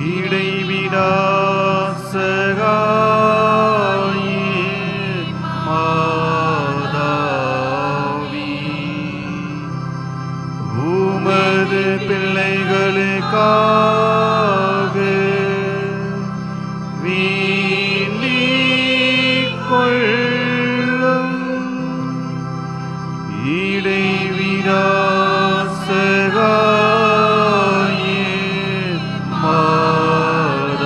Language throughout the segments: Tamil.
இடைவிடா சகாயே மாதாவி, உமது பிள்ளைகளுக்காக வேண்டிக் கொள்ளும். இடைவிடா சகாயே மாதாவி,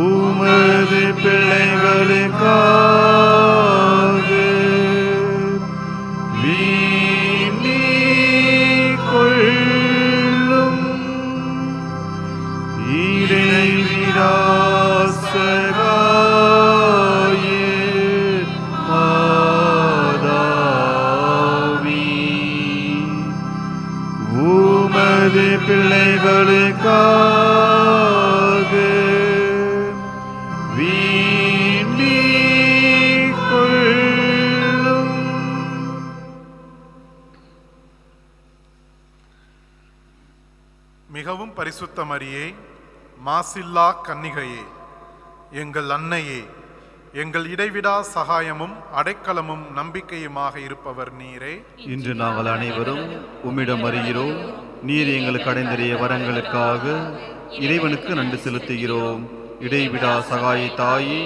உமது பிள்ளைகளுக்காக வேண்டிக் கொள்ளும். இடைவிடா சகாயே மாதாவி, உமது பிள்ளைகளுக்காக வேண்டிக் கொள்ளும். மிகவும் பரிசுத்த மரியே, மாசில்லா கன்னிகையே, எங்கள் அன்னையே, எங்கள் இடைவிடா சகாயமும் அடைக்கலமும் நம்பிக்கையுமாக இருப்பவர் நீரே. இன்று நாங்கள் அனைவரும் உம்மிடம் வருகிறோம். நீர் எங்களுக்கு அடைந்தறிய வரங்களுக்காக இறைவனுக்கு நன்றி செலுத்துகிறோம். இடைவிடா சகாய தாயே,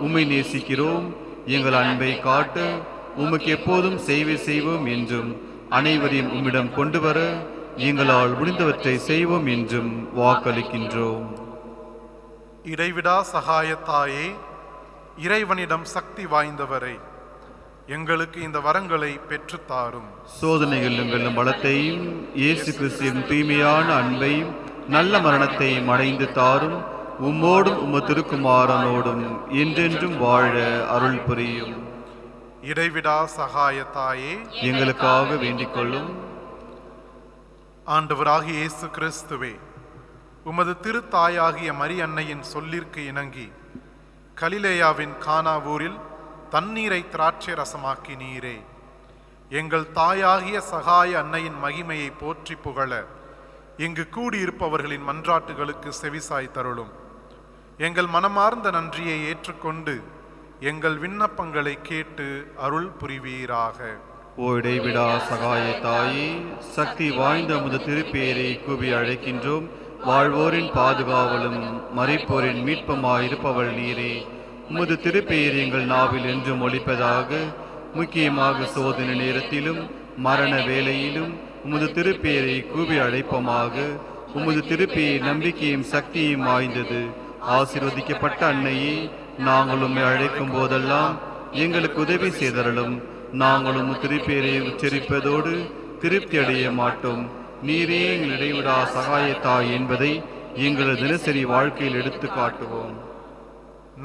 உம்மை நேசிக்கிறோம். எங்கள் அன்பை காட்ட உமக்கு எப்போதும் சேவை செய்வோம் என்றும், அனைவரையும் உம்மிடம் கொண்டு வர எங்களால் முடிந்தவற்றை செய்வோம் என்றும் வாக்களிக்கின்றோம். இடைவிடா சகாய தாயே, இறைவனிடம் சக்தி வாய்ந்தவரை, எங்களுக்கு இந்த வரங்களை பெற்றுத்தாரும். சோதனைகள் எங்களும் பலத்தையும், இயேசு கிறிஸ்துவின் தூய்மையான அன்பையும் நல்ல மரணத்தையும் அடைந்து தாரும். உம்மோடும் உமது திருக்குமாரனோடும் என்றென்றும் வாழ அருள் புரியும். இடைவிடா சகாய தாயே, எங்களுக்காக வேண்டிக் கொள்ளும். ஆண்டவராகிய இயேசு கிறிஸ்துவே, உமது திருத்தாயாகிய மரி அன்னையின் சொல்லிற்கு இணங்கி கலிலேயாவின் கானா ஊரில் தண்ணீரை திராட்சை ரசமாக்கினீரே. எங்கள் தாயாகிய சகாய அன்னையின் மகிமையை போற்றி புகழ இங்கு கூடியிருப்பவர்களின் மன்றாட்டுகளுக்கு செவிசாய் தருளும். எங்கள் மனமார்ந்த நன்றியை ஏற்றுக்கொண்டு எங்கள் விண்ணப்பங்களை கேட்டு அருள் புரிவீராக. ஓ இடைவிடா சகாய தாயே, சக்தி வாய்ந்த உமது திருப்பேரை கூவி அழைக்கின்றோம். வாழ்வோரின் பாதுகாவலும் மரிப்போரின் மீட்பமாயிருப்பவள் நீரே. உமது திருப்பெயர் எங்கள் நாவில் என்றும் ஒலிப்பதாக. முக்கியமாக சோதனை நேரத்திலும் மரண வேளையிலும் உமது திருப்பெயரை கூவி அழைப்போமாக. உமது திருப்பெயர் நம்பிக்கையும் சக்தியும் வாய்ந்தது. ஆசீர்வதிக்கப்பட்ட அன்னையே, நாங்கள் உம்மை அழைக்கும் போதெல்லாம் எங்களுக்கு உதவி செய்தருளும். நாங்களும் திருப்பெயரை உச்சரிப்பதோடு திருப்தி அடைய மாட்டோம். நீரே எங்கள் இடைவிடா சகாயத்தாய் என்பதை எங்களது தினசரி வாழ்க்கையில் எடுத்து காட்டுவோம்.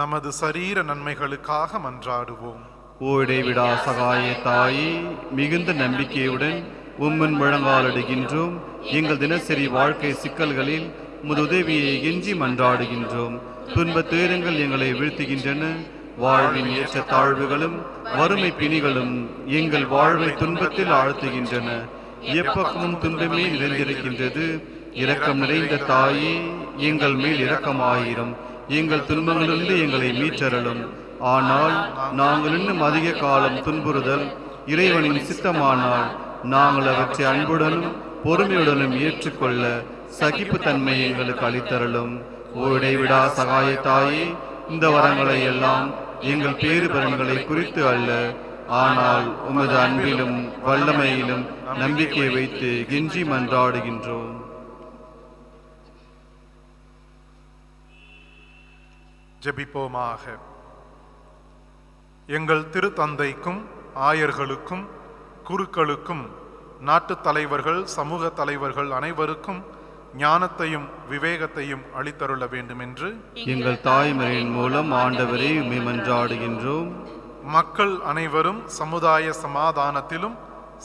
நமது சரீர நன்மைகளுக்காக மன்றாடுவோம். ஓ இடைவிடா சகாய தாயே, மிகுந்த நம்பிக்கையுடன் உம்மன் முழங்காலிடுகின்றோம். எங்கள் தினசரி வாழ்க்கை சிக்கல்களில் உமது உதவியை எஞ்சி மன்றாடுகின்றோம். துன்பத் துயரங்கள் எங்களை வீழ்த்துகின்றன. வாழ்வின் ஏற்ற தாழ்வுகளும் வறுமை பிணிகளும் எங்கள் வாழ்வை துன்பத்தில் ஆழ்த்துகின்றன. எப்பக்கமும் துன்பமே நிறைந்திருக்கின்றது. இரக்கம் நிறைந்த தாயே, எங்கள் மேல் இரக்கமாயிரும். எங்கள் துன்பங்களிலிருந்து எங்களை மீட்டருளும். ஆனால் நாங்கள் இன்னும் அதிக காலம் துன்புறுதல் இறைவனின் சித்தமானால் நாங்கள் அவற்றை அன்புடனும் பொறுமையுடனும் ஏற்றுக்கொள்ள சகிப்புத்தன்மை எங்களுக்கு அளித்தருளும். ஓ இடைவிடா சகாய தாயே, இந்த வரங்களை எல்லாம் எங்கள் பேறு பலன்களை குறித்து அல்ல, ஆனால் உமது அன்பிலும் வல்லமையிலும் நம்பிக்கை வைத்து கெஞ்சி மன்றாடுகின்றோம். ஜெபிப்போமாக. எங்கள் திருத்தந்தைக்கும் ஆயர்களுக்கும் குருக்களுக்கும் நாட்டு தலைவர்கள் சமூக தலைவர்கள் அனைவருக்கும் ஞானத்தையும் விவேகத்தையும் அளித்தருள வேண்டும் என்று எங்கள் தாய்மரின் மூலம் ஆண்டவரை உம்மை மன்றாடுகின்றோம். மக்கள் அனைவரும் சமுதாய சமாதானத்திலும்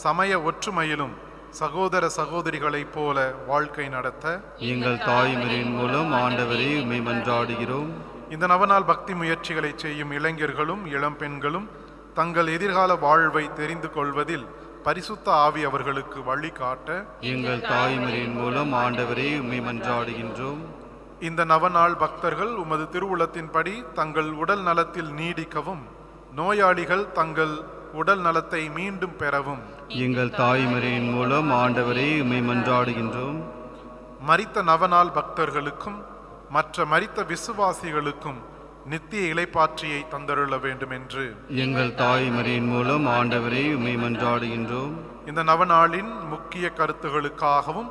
சமய ஒற்றுமையிலும் சகோதர சகோதரிகளைப் போல வாழ்க்கை நடத்த எங்கள் தாய்மரின் மூலம் ஆண்டவரை உம்மை மன்றாடுகிறோம். இந்த நவநாள் பக்தி முயற்சிகளை செய்யும் இளைஞர்களும் இளம்பெண்களும் தங்கள் எதிர்கால வாழ்வை தெரிந்து கொள்வதில் பரிசுத்த ஆவி அவர்களுக்கு வழிகாட்ட எங்கள் தாய்மரின் மூலம் ஆண்டவரே உம்மை மன்றாடுகின்றோம். இந்த நவநாள் பக்தர்கள் உமது திருவுளத்தின்படி தங்கள் உடல் நலத்தில் நீடிக்கவும், நோயாளிகள் தங்கள் உடல் நலத்தை மீண்டும் பெறவும் எங்கள் தாய்மரின் மூலம் ஆண்டவரே உம்மை மன்றாடுகின்றோம். மரித்த நவநாள் பக்தர்களுக்கும் மற்ற மரித்த விசுவாசிகளுக்கும் நித்திய இளைப்பாற்றியை தந்தருள வேண்டும் என்று எங்கள் தாய்மரின் மூலம் ஆண்டவரே உம்மை மன்றாடுகின்றோம். இந்த நவநாளின் முக்கிய கருத்துகளுக்காகவும்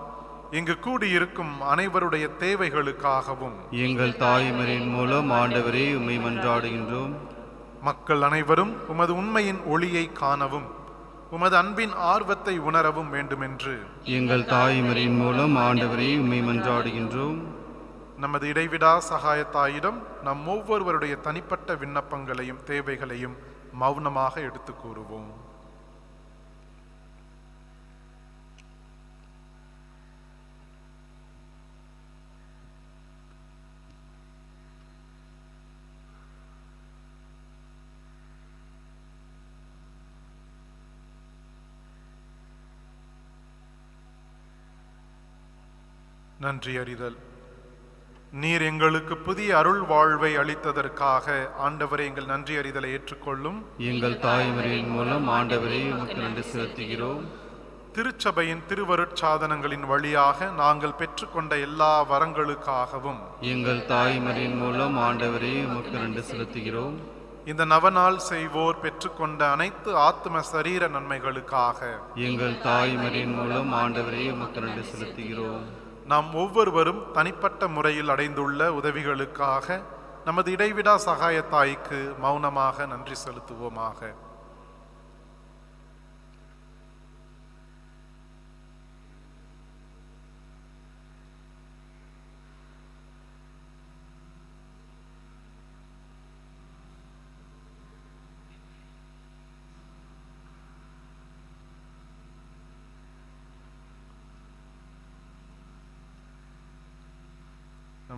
இங்கு கூடியிருக்கும் அனைவருடைய தேவைகளுக்காகவும் எங்கள் தாய்மரின் மூலம் ஆண்டவரே உம்மை மன்றாடுகின்றோம். மக்கள் அனைவரும் உமது உண்மையின் ஒளியை காணவும் உமது அன்பின் ஆர்வத்தை உணரவும் வேண்டுமென்று எங்கள் தாய்மரின் மூலம் ஆண்டவரே உம்மை மன்றாடுகின்றோம். நமது இடைவிடா சகாயத்தாயிடம் நம் ஒவ்வொருவருடைய தனிப்பட்ட விண்ணப்பங்களையும் தேவைகளையும் மௌனமாக எடுத்து கூறுவோம். நன்றி அறிதல். நீர் எங்களுக்கு புதிய அருள் வாழ்வை அளித்ததற்காக ஆண்டவரை எங்கள் நன்றி அறிதலை ஏற்றுக்கொள்ளும். எங்கள் தாய்மரின் மூலம் ஆண்டவரே உமக்கு நன்றி செலுத்துகிறோம். திருச்சபையின் திருவருட்சாதனங்களின் வழியாக நாங்கள் பெற்றுக்கொண்ட எல்லா வரங்களுக்காகவும் எங்கள் தாய்மரின் மூலம் ஆண்டவரே உமக்கு நன்றி செலுத்துகிறோம். இந்த நவநாள் செய்வோர் பெற்றுக்கொண்ட அனைத்து ஆத்ம சரீர நன்மைகளுக்காக எங்கள் தாய்மரின் மூலம் ஆண்டவரே உமக்கு நன்றி செலுத்துகிறோம். நாம் ஒவ்வொருவரும் தனிப்பட்ட முறையில் அடைந்துள்ள உதவிகளுக்காக நமது இடைவிடா சகாயத்தாய்க்கு மௌனமாக நன்றி செலுத்துவோமாக.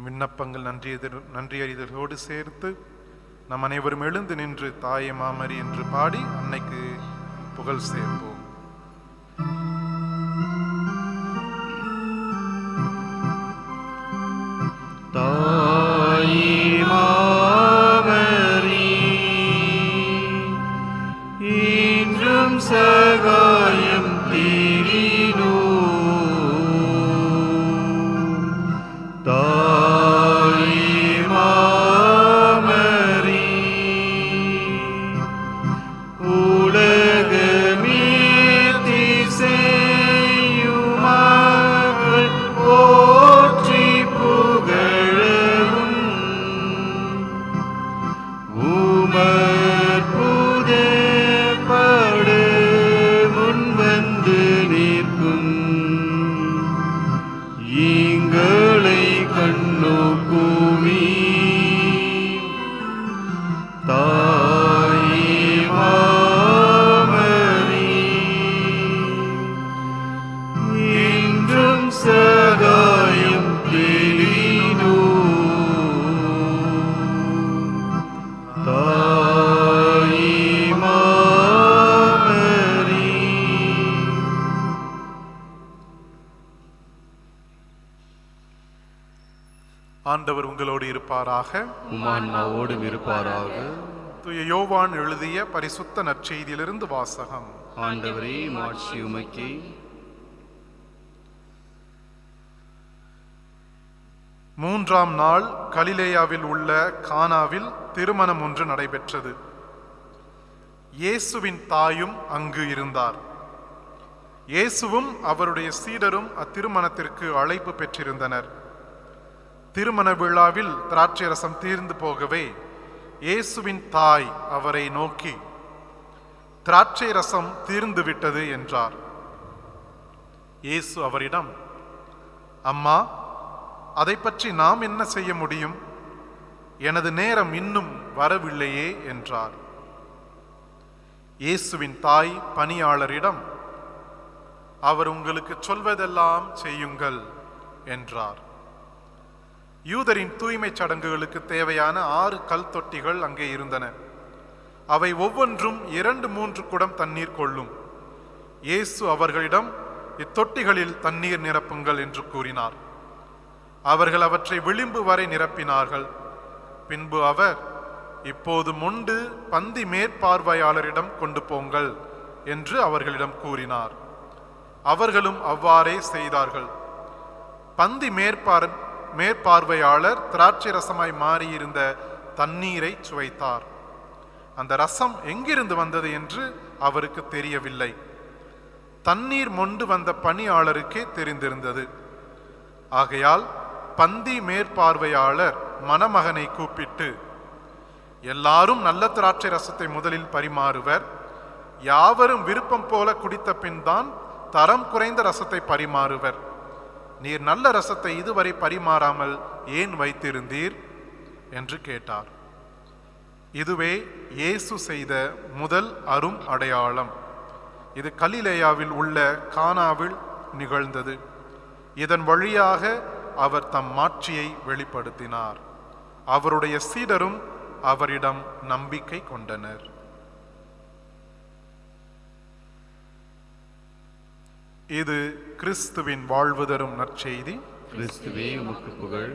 விண்ணப்பங்கள் நன்றியறிதலோடு சேர்த்து நம் அனைவரும் எழுந்து நின்று தாயே மாமரி என்று பாடி அன்னைக்கு புகழ் சேர்ப்போம். தாயே மாமரி இன்றும் சகாயம் தீரினோ. ஆண்டவர் உங்களோடு இருப்பாராக, உம்மான்மாவோடும் இருப்பாராக. தூய யோவான் எழுதிய பரிசுத்த நற்செய்தியிலிருந்து வாசகம். ஆண்டவரே மாட்சி உமக்கே. மூன்றாம் நாள் கலிலேயாவில் உள்ள கானாவில் திருமணம் ஒன்று நடைபெற்றது. இயேசுவின் தாயும் அங்கு இருந்தார். இயேசுவும் அவருடைய சீடரும் அத்திருமணத்திற்கு அழைப்பு பெற்றிருந்தனர். திருமண விழாவில் திராட்சை ரசம் தீர்ந்து போகவே இயேசுவின் தாய் அவரை நோக்கி, திராட்சை ரசம் தீர்ந்து விட்டது என்றார். இயேசு அவரிடம், அம்மா, அதை பற்றி நாம் என்ன செய்ய முடியும்? எனது நேரம் இன்னும் வரவில்லையே என்றார். இயேசுவின் தாய் பணியாளரிடம், அவர் உங்களுக்கு சொல்வதெல்லாம் செய்யுங்கள் என்றார். யூதரின் தூய்மை சடங்குகளுக்கு தேவையான 6 கல் தொட்டிகள் அங்கே இருந்தன. அவை ஒவ்வொன்றும் 2-3 குடம் தண்ணீர் கொள்ளும். இயேசு அவர்களிடம், இத்தொட்டிகளில் தண்ணீர் நிரப்புங்கள் என்று கூறினார். அவர்கள் அவற்றை விளிம்பு வரை நிரப்பினார்கள். பின்பு அவர், இப்போது மொண்டு பந்தி மேற்பார்வையாளரிடம் கொண்டு போங்கள் என்று அவர்களிடம் கூறினார். அவர்களும் அவ்வாறே செய்தார்கள். பந்தி மேற்பார்வையாளர் திராட்சை ரசமாய் மாறியிருந்த தண்ணீரை சுவைத்தார். அந்த ரசம் எங்கிருந்து வந்தது என்று அவருக்கு தெரியவில்லை. தண்ணீர் மொண்டு வந்த பணியாளருக்கே தெரிந்திருந்தது. ஆகையால் பந்தி மேற்பார்வையாளர் மணமகனை கூப்பிட்டு, எல்லாரும் நல்ல திராட்சை ரசத்தை முதலில் பரிமாறுவர், யாவரும் விருப்பம் போல குடித்த பின் தான் தரம் குறைந்த ரசத்தை பரிமாறுவர். நீர் நல்ல ரசத்தை இதுவரை பரிமாறாமல் ஏன் வைத்திருந்தீர் என்று கேட்டார். இதுவே இயேசு செய்த முதல் அரும் அடையாளம். இது கலிலேயாவில் உள்ள கானாவில் நிகழ்ந்தது. இதன் வழியாக அவர் தம் மாட்சியை வெளிப்படுத்தினார். அவருடைய சீடரும் அவரிடம் நம்பிக்கை கொண்டனர். இது கிறிஸ்துவின் வாழ்வு தரும் நற்செய்தி. கிறிஸ்துவே உமக்கு புகழ்.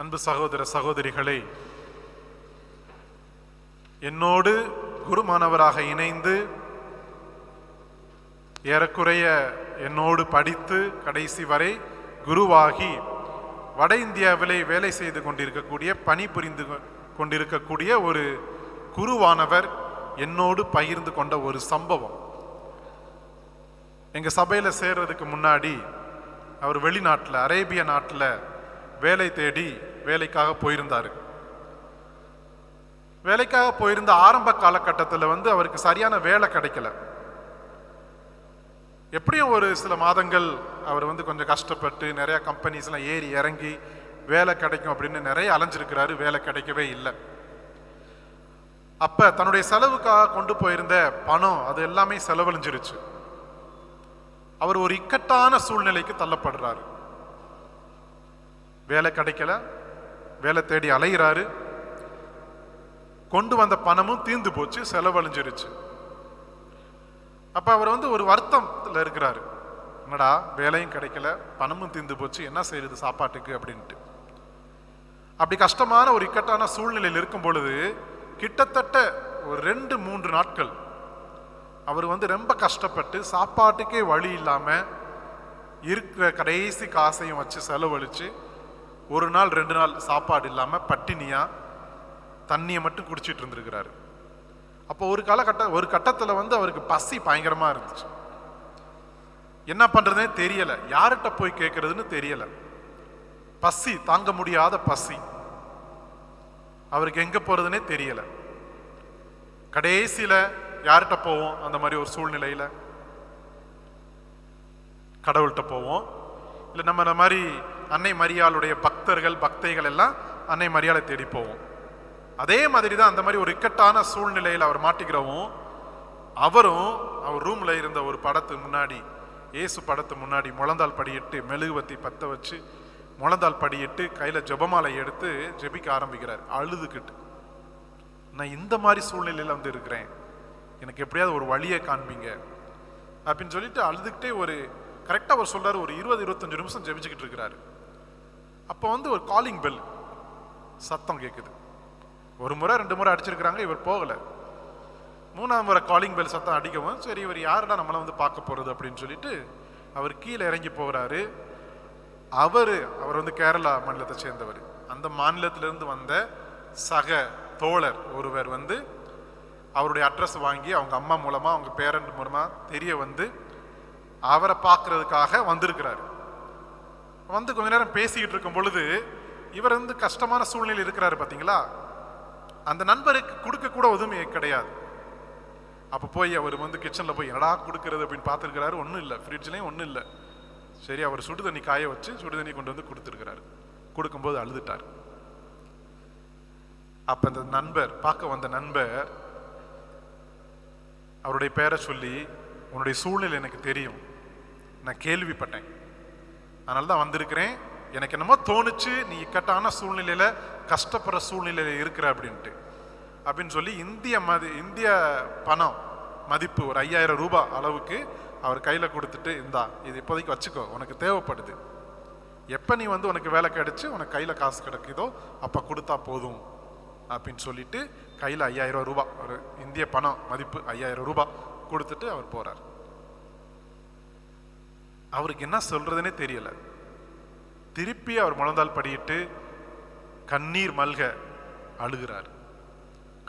அன்பு சகோதர சகோதரிகளே, என்னோடு குருமானவராக இணைந்து ஏறக்குறைய என்னோடு படித்து கடைசி வரை குருவாகி வட இந்தியாவிலே வேலை செய்து கொண்டிருக்கக்கூடிய, பணிபுரிந்து கொண்டிருக்கக்கூடிய ஒரு குருவானவர் என்னோடு பகிர்ந்து கொண்ட ஒரு சம்பவம். எங்க சபையில சேர்றதுக்கு முன்னாடி அவர் வெளிநாட்டில், அரேபிய நாட்டில் வேலை தேடி வேலைக்காக போயிருந்தாரு. வேலைக்காக போயிருந்த ஆரம்ப காலகட்டத்தில் அவருக்கு சரியான வேலை கிடைக்கல. எப்படியும் ஒரு சில மாதங்கள் அவர் கொஞ்சம் கஷ்டப்பட்டு நிறைய கம்பெனிஸ்லாம் ஏறி இறங்கி வேலை கிடைக்கும் அப்படின்னு நிறைய அலைஞ்சிருக்கிறாரு. வேலை கிடைக்கவே இல்லை. அப்ப தன்னுடைய செலவுக்காக கொண்டு போயிருந்த பணம் அது எல்லாமே செலவழிஞ்சிருச்சு. அவர் ஒரு இக்கட்டான சூழ்நிலைக்கு தள்ளப்படுறாரு. வேலை கிடைக்கல, வேலை தேடி அலைகிறாரு. கொண்டு வந்த பணமும் தீர்ந்து போச்சு, செலவழிஞ்சிருச்சு. அப்ப அவர் ஒரு வருத்தத்துல இருக்கிறாரு. என்னடா வேலையும் கிடைக்கல, பணமும் தீர்ந்து போச்சு, என்ன செய்யறது சாப்பாட்டுக்கு அப்படின்ட்டு. அப்படி கஷ்டமான ஒரு இக்கட்டான சூழ்நிலையில் இருக்கும் பொழுது கிட்டத்தட்ட ஒரு 2-3 நாட்கள் அவர் ரொம்ப கஷ்டப்பட்டு சாப்பாட்டுக்கே வழி இல்லாம இருக்கிற கடைசி காசையும் வச்சு செலவழிச்சு 1 நாள் 2 நாள் சாப்பாடு இல்லாம பட்டினியா தண்ணியை மட்டும் குடிச்சிட்டு இருந்திருக்கிறாரு. அப்போ ஒரு கட்டத்துல அவருக்கு பசி பயங்கரமா இருந்துச்சு. என்ன பண்றதுனே தெரியல, யார்கிட்ட போய் கேட்கறதுன்னு தெரியல. பசி தாங்க முடியாத பசி, அவருக்கு எங்க போறதுனே தெரியல. கடைசியில யார்கிட்ட போவோம்? அந்த மாதிரி ஒரு சூழ்நிலையில கடவுள்கிட்ட போவோம். இல்லை நம்ம மாதிரி அன்னை மரியாளுடைய பக்தைகள் எல்லாம் அன்னை மரியாதை தேடி போவோம். அதே மாதிரி தான் அந்த மாதிரி ஒரு இக்கட்டான சூழ்நிலையில் அவர் மாட்டிக்கிறவும், அவரும் அவர் ரூம்ல இருந்த ஒரு படத்துக்கு முன்னாடி, இயேசு படத்து முன்னாடி முழந்தால் படியிட்டு மெழுகுவத்தி பத்த வச்சு முழந்தால் படியிட்டு கையில ஜெபமாலை எடுத்து ஜெபிக்க ஆரம்பிக்கிறார் அழுதுகிட்டு. நான் இந்த மாதிரி சூழ்நிலையில இருக்கிறேன், எனக்கு எப்படியாவது ஒரு வழியை காண்பீங்க அப்படின்னு சொல்லிட்டு அழுதுகிட்டே கரெக்டா அவர் சொல்றாரு, ஒரு 20-25 நிமிஷம் ஜெபிச்சுக்கிட்டு இருக்கிறாரு. அப்போ ஒரு காலிங் பெல் சத்தம் கேட்குது. 1 முறை 2 முறை அடிச்சிருக்கிறாங்க, இவர் போகல. 3ஆம் முறை காலிங் பெல் சத்தம் அடிக்கவும், சரி இவர் யாருடா நம்மளை பார்க்க போறது அப்படின்னு சொல்லிட்டு அவர் கீழே இறங்கி போகிறாரு. அவர் கேரளா மாநிலத்தை சேர்ந்தவர். அந்த மாநிலத்திலிருந்து வந்த சக தோழர் ஒருவர் அவருடைய அட்ரஸ் வாங்கி அவங்க அம்மா மூலமா அவங்க பேரண்ட் மூலமா தெரிய அவரை பார்க்கறதுக்காக வந்திருக்கிறாரு. கொஞ்ச நேரம் பேசிக்கிட்டு இருக்கும் பொழுது இவர் கஷ்டமான சூழ்நிலை இருக்கிறாரு பாத்தீங்களா. அந்த நண்பருக்கு கொடுக்க கூட எதுவுமே கிடையாது. அப்ப போய் அவர் கிச்சன்ல போய் என்னடா கொடுக்கறது அப்படின்னு பார்த்துருக்கிறாரு. ஒன்றும் இல்லை, ஃப்ரிட்ஜ்லயும் ஒன்றும் இல்லை. சரி, அவர் சுடு தண்ணி காய வச்சு சுடு தண்ணி கொண்டு கொடுத்துருக்கிறாரு. கொடுக்கும்போது அழுதுட்டார். அப்ப இந்த நண்பர், பார்க்க வந்த நண்பர், அவருடைய பேரை சொல்லி, உன்னுடைய சூழ்நிலை எனக்கு தெரியும், நான் கேள்விப்பட்டேன், அதனால தான் வந்திருக்கிறேன், எனக்கு என்னமோ தோணுச்சு நீ இக்கட்டான சூழ்நிலையில கஷ்டப்படுற சூழ்நிலையில இருக்கிற அப்படின்ட்டு. அப்படின்னு சொல்லி இந்திய பணம் மதிப்பு ஒரு 5000 ரூபாய் அளவுக்கு அவர் கையில் கொடுத்துட்டு, இந்தா இது இப்போதைக்கு வச்சுக்கோ, உனக்கு தேவைப்படுது, எப்போ நீ வந்து உனக்கு வேலை கிடைச்சு உனக்கு கையில் காசு கிடைக்குதோ அப்போ கொடுத்தா போதும் அப்படின்னு சொல்லிட்டு கையில் 5000 ரூபாய், ஒரு இந்திய பணம் மதிப்பு 5000 ரூபாய் கொடுத்துட்டு அவர் போறார். அவருக்கு என்ன சொல்றதுன்னே தெரியல. திருப்பி அவர் முழந்தால் படியிட்டு கண்ணீர் மல்க அழுகிறார்.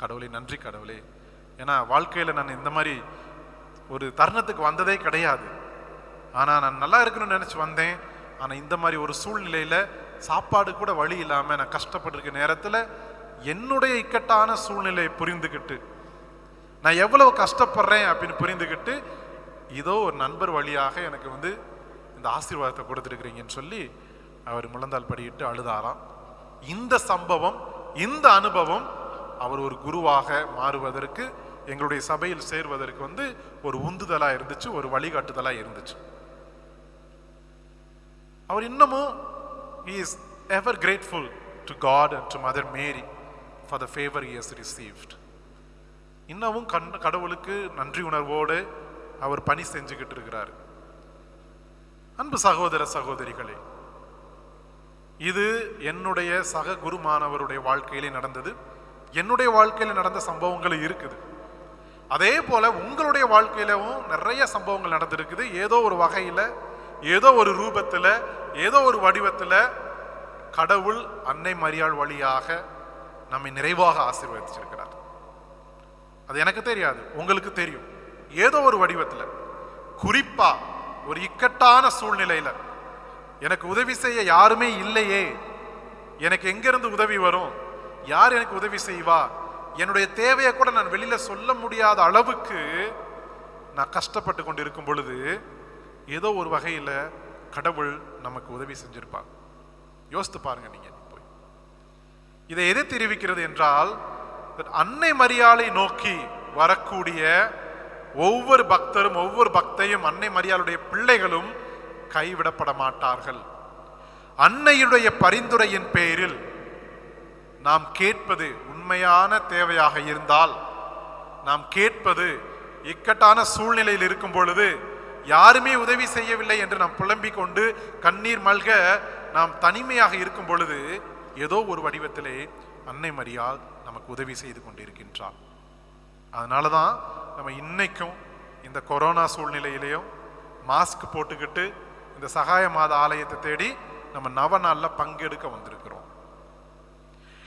கடவுளே, நன்றி கடவுளே, ஏன்னா வாழ்க்கையில் நான் இந்த மாதிரி ஒரு தருணத்துக்கு வந்ததே கிடையாது. ஆனால் நான் நல்லா இருக்கணும்னு நினச்சி வந்தேன். ஆனால் இந்த மாதிரி ஒரு சூழ்நிலையில் சாப்பாடு கூட வழி இல்லாமல் நான் கஷ்டப்பட்டிருக்க நேரத்தில் என்னுடைய இக்கட்டான சூழ்நிலையை புரிந்துக்கிட்டு, நான் எவ்வளவு கஷ்டப்படுறேன் அப்படின்னு புரிந்துக்கிட்டு, இதோ ஒரு நண்பர் வழியாக எனக்கு வந்து இந்த ஆசீர்வாதத்தை கொடுத்துருக்கிறீங்கன்னு சொல்லி அவர் முழந்தால் படியிட்டு அழுதாராம். இந்த சம்பவம், இந்த அனுபவம் அவர் ஒரு குருவாக மாறுவதற்கு, எங்களுடைய சபையில் சேர்வதற்கு வந்து ஒரு உந்துதலா இருந்துச்சு, ஒரு வழிகாட்டுதலா இருந்துச்சு. அவர் இன்னமும் he is ever grateful to God and to Mother Mary for the favor he has received. இன்னமும் கடவுளுக்கு நன்றி உணர்வோடு அவர் பணி செஞ்சுக்கிட்டு இருக்கிறார். அன்பு சகோதர சகோதரிகளே, இது என்னுடைய சக குருமானவருடைய வாழ்க்கையிலே நடந்தது, என்னுடைய வாழ்க்கையில நடந்த சம்பவங்கள் இருக்குது. அதே போல உங்களுடைய வாழ்க்கையிலும் நிறைய சம்பவங்கள் நடந்திருக்குது. ஏதோ ஒரு வகையில, ஏதோ ஒரு ரூபத்துல, ஏதோ ஒரு வடிவத்துல கடவுள் அன்னை மரியாள் வழியாக நம்மை நிறைவாக ஆசீர்வதிச்சிருக்கிறார். அது எனக்கு தெரியாது, உங்களுக்கு தெரியும். ஏதோ ஒரு வடிவத்துல, குறிப்பா ஒரு இக்கட்டான சூழ்நிலையில, எனக்கு உதவி செய்ய யாருமே இல்லையே, எனக்கு எங்கிருந்து உதவி வரும், யார் எனக்கு உதவி செய்வா, என்னுடைய தேவையை கூட நான் வெளியில சொல்ல முடியாத அளவுக்கு நான் கஷ்டப்பட்டு கொண்டு இருக்கும் பொழுது ஏதோ ஒரு வகையில கடவுள் நமக்கு உதவி செஞ்சிருப்பார். யோசித்து பாருங்க நீங்க. போய் இதை எதை தெரிவிக்கிறது என்றால், அன்னை மரியாளை நோக்கி வரக்கூடிய ஒவ்வொரு பக்தரும், ஒவ்வொரு பக்தையும், அன்னை மரியாளுடைய பிள்ளைகளும் கைவிடப்பட மாட்டார்கள். அன்னையுடைய பரிந்துரையின் பேரில் நாம் கேட்பது உண்மையான தேவையாக இருந்தால், நாம் கேட்பது இக்கட்டான சூழ்நிலையில் இருக்கும் பொழுது, யாருமே உதவி செய்யவில்லை என்று நாம் புலம்பிக் கொண்டு கண்ணீர் மல்க நாம் தனிமையாக இருக்கும் பொழுது, ஏதோ ஒரு வடிவத்திலே அன்னை மரியாள் நமக்கு உதவி செய்து கொண்டிருக்கின்றார். அதனாலதான் நம்ம இன்னைக்கும் இந்த கொரோனா சூழ்நிலையிலையும் மாஸ்க் போட்டுக்கிட்டு இந்த சகாய மாத ஆலயத்தை தேடி நம்ம நவநாள்ல பங்கெடுக்க வந்திருக்கிறோம்.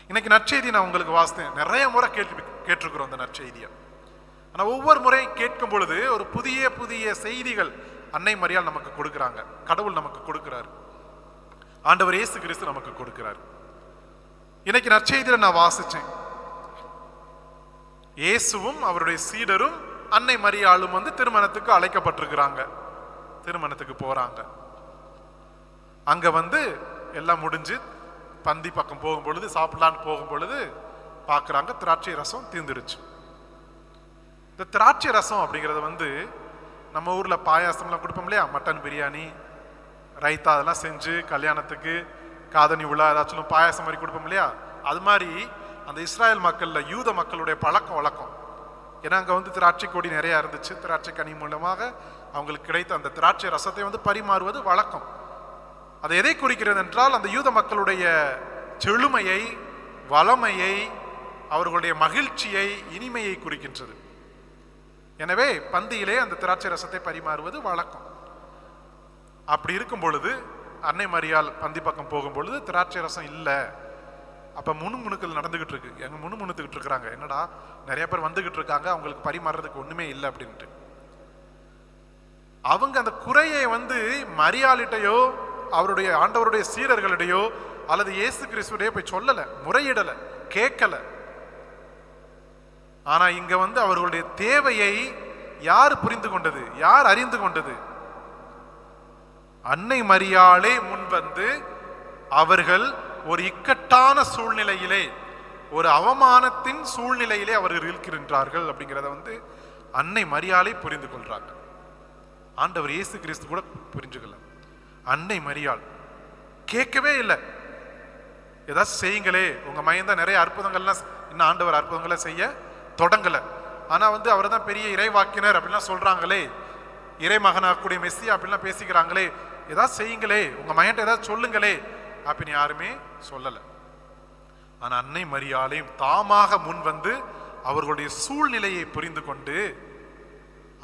இன்னைக்கு நற்செய்தி நான் உங்களுக்கு வாசித்தேன். நிறைய முறை கேட்டிருக்கிறோம் அந்த நற்செய்தியை. ஆனா ஒவ்வொரு முறை கேட்கும் பொழுது ஒரு புதிய புதிய செய்திகள் அன்னை மரியாள் நமக்கு கொடுக்கிறாங்க, கடவுள் நமக்கு கொடுக்கிறார், ஆண்டவர் இயேசு கிறிஸ்து நமக்கு கொடுக்கிறார். இன்னைக்கு நற்செய்தியில நான் வாசிச்சேன், இயேசுவும் அவருடைய சீடரும் அன்னை மரியாளும் வந்து திருமணத்துக்கு அழைக்கப்பட்டிருக்கிறாங்க. திருமணத்துக்கு போறாங்க. அங்க வந்து எல்லாம் முடிஞ்சு பந்தி பக்கம் போகும் பொழுது, சாப்பிடலான்னு போகும் பொழுது பார்க்குறாங்க திராட்சை ரசம் தீர்ந்துருச்சு. இந்த திராட்சை ரசம் அப்படிங்கிறது வந்து நம்ம ஊரில் பாயாசம்லாம் கொடுப்போம் இல்லையா, மட்டன் பிரியாணி, ரைத்தா அதெல்லாம் செஞ்சு கல்யாணத்துக்கு காதணி விழா ஏதாச்சும் பாயாசம் மாதிரி கொடுப்போம் இல்லையா, அது மாதிரி அந்த இஸ்ராயல் மக்களில் யூத மக்களுடைய பழக்க வழக்கம். ஏன்னா அங்கே வந்து திராட்சை கொடி நிறையா இருந்துச்சு. திராட்சை கனி மூலமாக அவங்களுக்கு கிடைத்த அந்த திராட்சை ரசத்தை வந்து பரிமாறுவது வழக்கம். அது எதை குறிக்கிறது என்றால், அந்த யூத மக்களுடைய செழுமையை, வளமையை, அவர்களுடைய மகிழ்ச்சியை, இனிமையை குறிக்கின்றது. எனவே பந்தியிலே அந்த திராட்சை ரசத்தை பரிமாறுவது வழக்கம். அப்படி இருக்கும் பொழுது அன்னை மரியாள் பந்தி பக்கம் போகும் பொழுது திராட்சை ரசம் இல்லை. அப்ப முணுமுணுக்கள் நடந்துகிட்டு இருக்கு. எங்க முணுமுணுத்துக்கிட்டு இருக்கிறாங்க, என்னடா நிறைய பேர் வந்துகிட்டு இருக்காங்க, அவங்களுக்கு பரிமாறுறதுக்கு ஒண்ணுமே இல்லை அப்படின்ட்டு. அவங்க அந்த குறையை வந்து மரியாளிட்டையோ அவருடைய ஆண்டவருடைய சீடர்களிடையோ அல்லது இயேசு கிறிஸ்துடைய போய் சொல்லல, முறையிடல, கேட்கல. ஆனா இங்க வந்து அவர்களுடைய தேவையை யார் புரிந்து கொண்டது, யார் அறிந்து கொண்டது? அன்னை மரியாளே முன்வந்து அவர்கள் ஒரு இக்கட்டான சூழ்நிலையிலே, ஒரு அவமானத்தின் சூழ்நிலையிலே அவர்கள் இருக்கின்றார்கள் அப்படிங்கிறத வந்து அன்னை மரியாளை புரிந்து கொள்றாங்க. ஆண்டவர் இயேசு கிறிஸ்து கூட புரிஞ்சுக்கல. அன்னை மரியாள் கேட்கவே இல்லை, ஏதாச்சும் செய்யுங்களே, உங்க மையம் தான் நிறைய அற்புதங்கள்லாம் இன்னும் ஆண்டவர் அற்புதங்களை செய்ய தொடங்கல. ஆனா அவர் தான் பெரிய இறைவாக்கினர் அப்படின்லாம் சொல்றாங்களே, இறைமகனாக்கூடிய மெஸ்ஸி அப்படின்லாம் பேசிக்கிறாங்களே, ஏதாவது செய்யுங்களே, உங்க மையன்ட்ட ஏதாவது சொல்லுங்களே அப்படின்னு யாருமே சொல்லல. ஆனா அன்னை மரியாளையும் தாமாக முன் வந்து அவர்களுடைய சூழ்நிலையை புரிந்து கொண்டு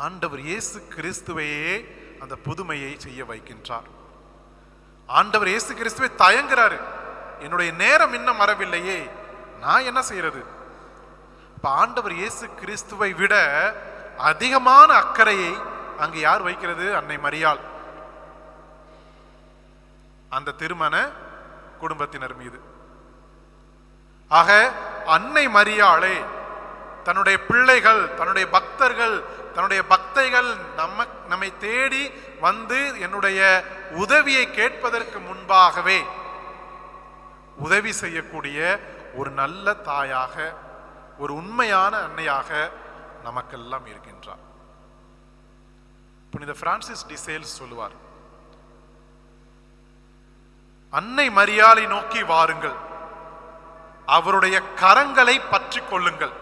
ஆண்டவர் இயேசு கிறிஸ்துவையே அந்த புதுமையை செய்ய வைக்கின்றார். ஆண்டவர் இயேசு கிறிஸ்துவை தயங்குறாரு, என்னுடைய நேரம் இன்னும் வரவில்லையே, நான் என்ன செய்யறது? இப்ப ஆண்டவர் இயேசு கிறிஸ்துவை விட அதிகமான அக்கறையை அங்கு யார் வைக்கிறது? அன்னை மரியாள் அந்த திருமண குடும்பத்தினர் மீது. ஆக அன்னை மரியாளே தன்னுடைய பிள்ளைகள், தன்னுடைய பக்தர்கள், தன்னுடைய பக்தைகள் நம்மை தேடி வந்து என்னுடைய உதவியை கேட்பதற்கு முன்பாகவே உதவி செய்யக்கூடிய ஒரு நல்ல தாயாக, ஒரு உண்மையான அன்னையாக நமக்கெல்லாம் இருக்கின்றார். புனித பிரான்சிஸ் டி சேல்ஸ் சொல்லுவார், அன்னை மரியாளை நோக்கி வாருங்கள், அவருடைய கரங்களை பற்றி கொள்ளுங்கள்,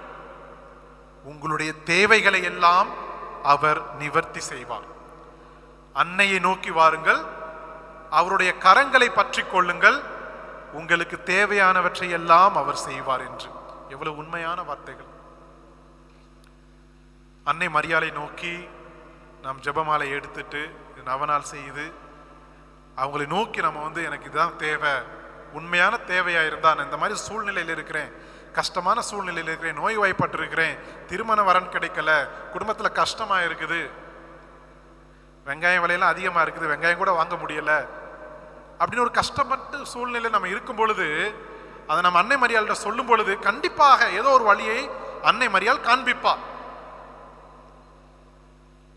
உங்களுடைய தேவைகளை எல்லாம் அவர் நிவர்த்தி செய்வார். அன்னையை நோக்கி வாருங்கள், அவருடைய கரங்களை பற்றி கொள்ளுங்கள், உங்களுக்கு தேவையானவற்றை எல்லாம் அவர் செய்வார் என்று. எவ்வளவு உண்மையான வார்த்தைகள்! அன்னை மரியாளை நோக்கி நாம் ஜெபமாலை எடுத்துட்டு நவநாள் செய்து அவங்களை நோக்கி நம்ம எனக்கு இதுதான் தேவை, உண்மையான தேவையா இருந்தா, நான் இந்த மாதிரி சூழ்நிலையில் இருக்கிறேன், கஷ்டமான சூழ்நிலையில் இருக்கிறேன், நோய் வாய்ப்பட்டு இருக்கிறேன், திருமண வரன் கிடைக்கல, குடும்பத்துல கஷ்டமா இருக்குது, வெங்காயம் விலையெல்லாம் அதிகமா இருக்குது, வெங்காயம் கூட வாங்க முடியல அப்படின்னு ஒரு கஷ்டப்பட்டு சூழ்நிலை நம்ம இருக்கும் பொழுது அதை நம்ம அன்னை மரியாள்கிட்ட சொல்லும் பொழுது கண்டிப்பாக ஏதோ ஒரு வழியை அன்னை மரியாள் காண்பிப்பா.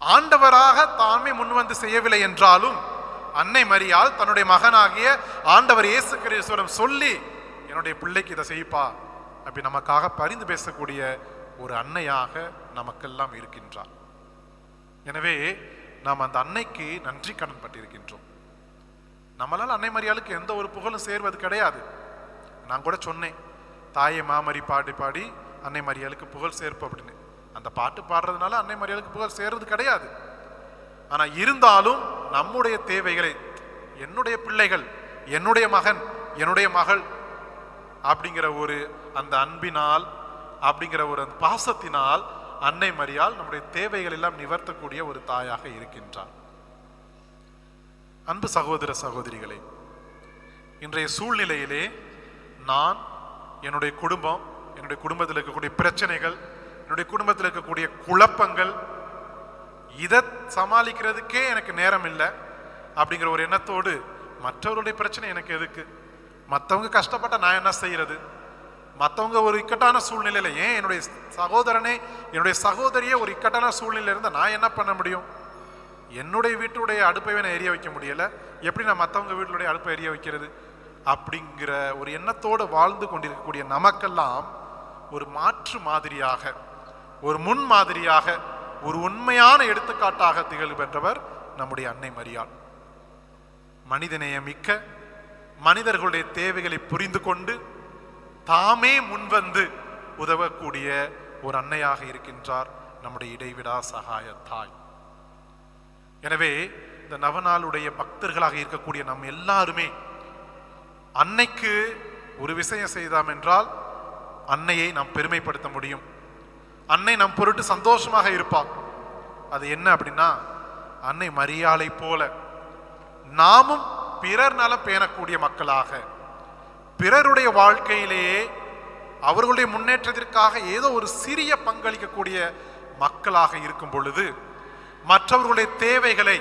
ஆண்டவராக தாமே முன்வந்து செய்யவில்லை என்றாலும் அன்னை மரியாள் தன்னுடைய மகனாகிய ஆண்டவர் இயேசு கிறிஸ்துவிடம் சொல்லி, என்னுடைய பிள்ளைக்கு இதை செய்ப்பா அப்படி நமக்காக பரிந்து பேசக்கூடிய ஒரு அன்னையாக நமக்கெல்லாம் இருக்கின்றார். எனவே நாம் அந்த அன்னைக்கு நன்றி கடன் பட்டிருக்கின்றோம். நம்மளால் அன்னை மரியாளுக்கு எந்த ஒரு புகழும் சேர்வது கிடையாது. நான் கூட சொன்னேன், தாயை மாமரி பாடி பாடி அன்னை மரியாளுக்கு புகழ் சேர்ப்பு அப்படின்னு. அந்த பாட்டு பாடுறதுனால அன்னை மரியாளுக்கு புகழ் சேர்றது கிடையாது. ஆனா இருந்தாலும் நம்முடைய தேவைகளை, என்னுடைய பிள்ளைகள், என்னுடைய மகன், என்னுடைய மகள் அப்படிங்கிற ஒரு அந்த அன்பினால், அப்படிங்கிற ஒரு பாசத்தினால் அன்னை மரியாள் நம்முடைய தேவைகள் எல்லாம் நிவர்த்தக்கூடிய ஒரு தாயாக இருக்கின்றார். அன்பு சகோதர சகோதரிகளே, இன்றைய சூழ்நிலையிலே நான், என்னுடைய குடும்பம், என்னுடைய குடும்பத்தில் இருக்கக்கூடிய பிரச்சனைகள், என்னுடைய குடும்பத்தில் இருக்கக்கூடிய குழப்பங்கள், இதை சமாளிக்கிறதுக்கே எனக்கு நேரம் இல்லை அப்படிங்கிற ஒரு எண்ணத்தோடு மற்றவருடைய பிரச்சனை எனக்கு எதுக்கு, மற்றவங்க கஷ்டப்பட்ட நான் என்ன செய்யறது, மற்றவங்க ஒரு இக்கட்டான சூழ்நிலையில, ஏன் என்னுடைய சகோதரனே என்னுடைய சகோதரியே ஒரு இக்கட்டான சூழ்நிலையில இருந்தால் நான் என்ன பண்ண முடியும்? என்னுடைய வீட்டுடைய அடுப்பை நான் எரிய வைக்க முடியல, எப்படி நான் மற்றவங்க வீட்டுடைய அடுப்பை எரிய வைக்கிறது? அப்படிங்கிற ஒரு எண்ணத்தோடு வாழ்ந்து கொண்டிருக்கக்கூடிய நமக்கெல்லாம் ஒரு மாற்று மாதிரியாக, ஒரு முன் மாதிரியாக, ஒரு உண்மையான எடுத்துக்காட்டாக திகழ்கின்றவர் நம்முடைய அன்னை மரியாள். மனிதநேயமிக்க, மனிதர்களுடைய தேவைகளை புரிந்து கொண்டு தாமே முன்வந்து உதவக்கூடிய ஒரு அன்னையாக இருக்கின்றார் நம்முடைய இடைவிடா சகாய தாய். எனவே இந்த நவநாளுடைய பக்தர்களாக இருக்கக்கூடிய நம் எல்லாருமே அன்னைக்கு ஒரு விஷயம் செய்தோம் என்றால் அன்னையை நாம் பெருமைப்படுத்த முடியும். அன்னை நம் பொருட்டு சந்தோஷமாக இருப்பார். அது என்ன அப்படின்னா, அன்னை மரியாளை போல நாமும் பிறர் நலம் பேணக்கூடிய மக்களாக, பிறருடைய வாழ்க்கையிலேயே அவர்களுடைய முன்னேற்றத்திற்காக ஏதோ ஒரு சிறிய பங்களிக்கக்கூடிய மக்களாக இருக்கும் பொழுது, மற்றவர்களுடைய தேவைகளை,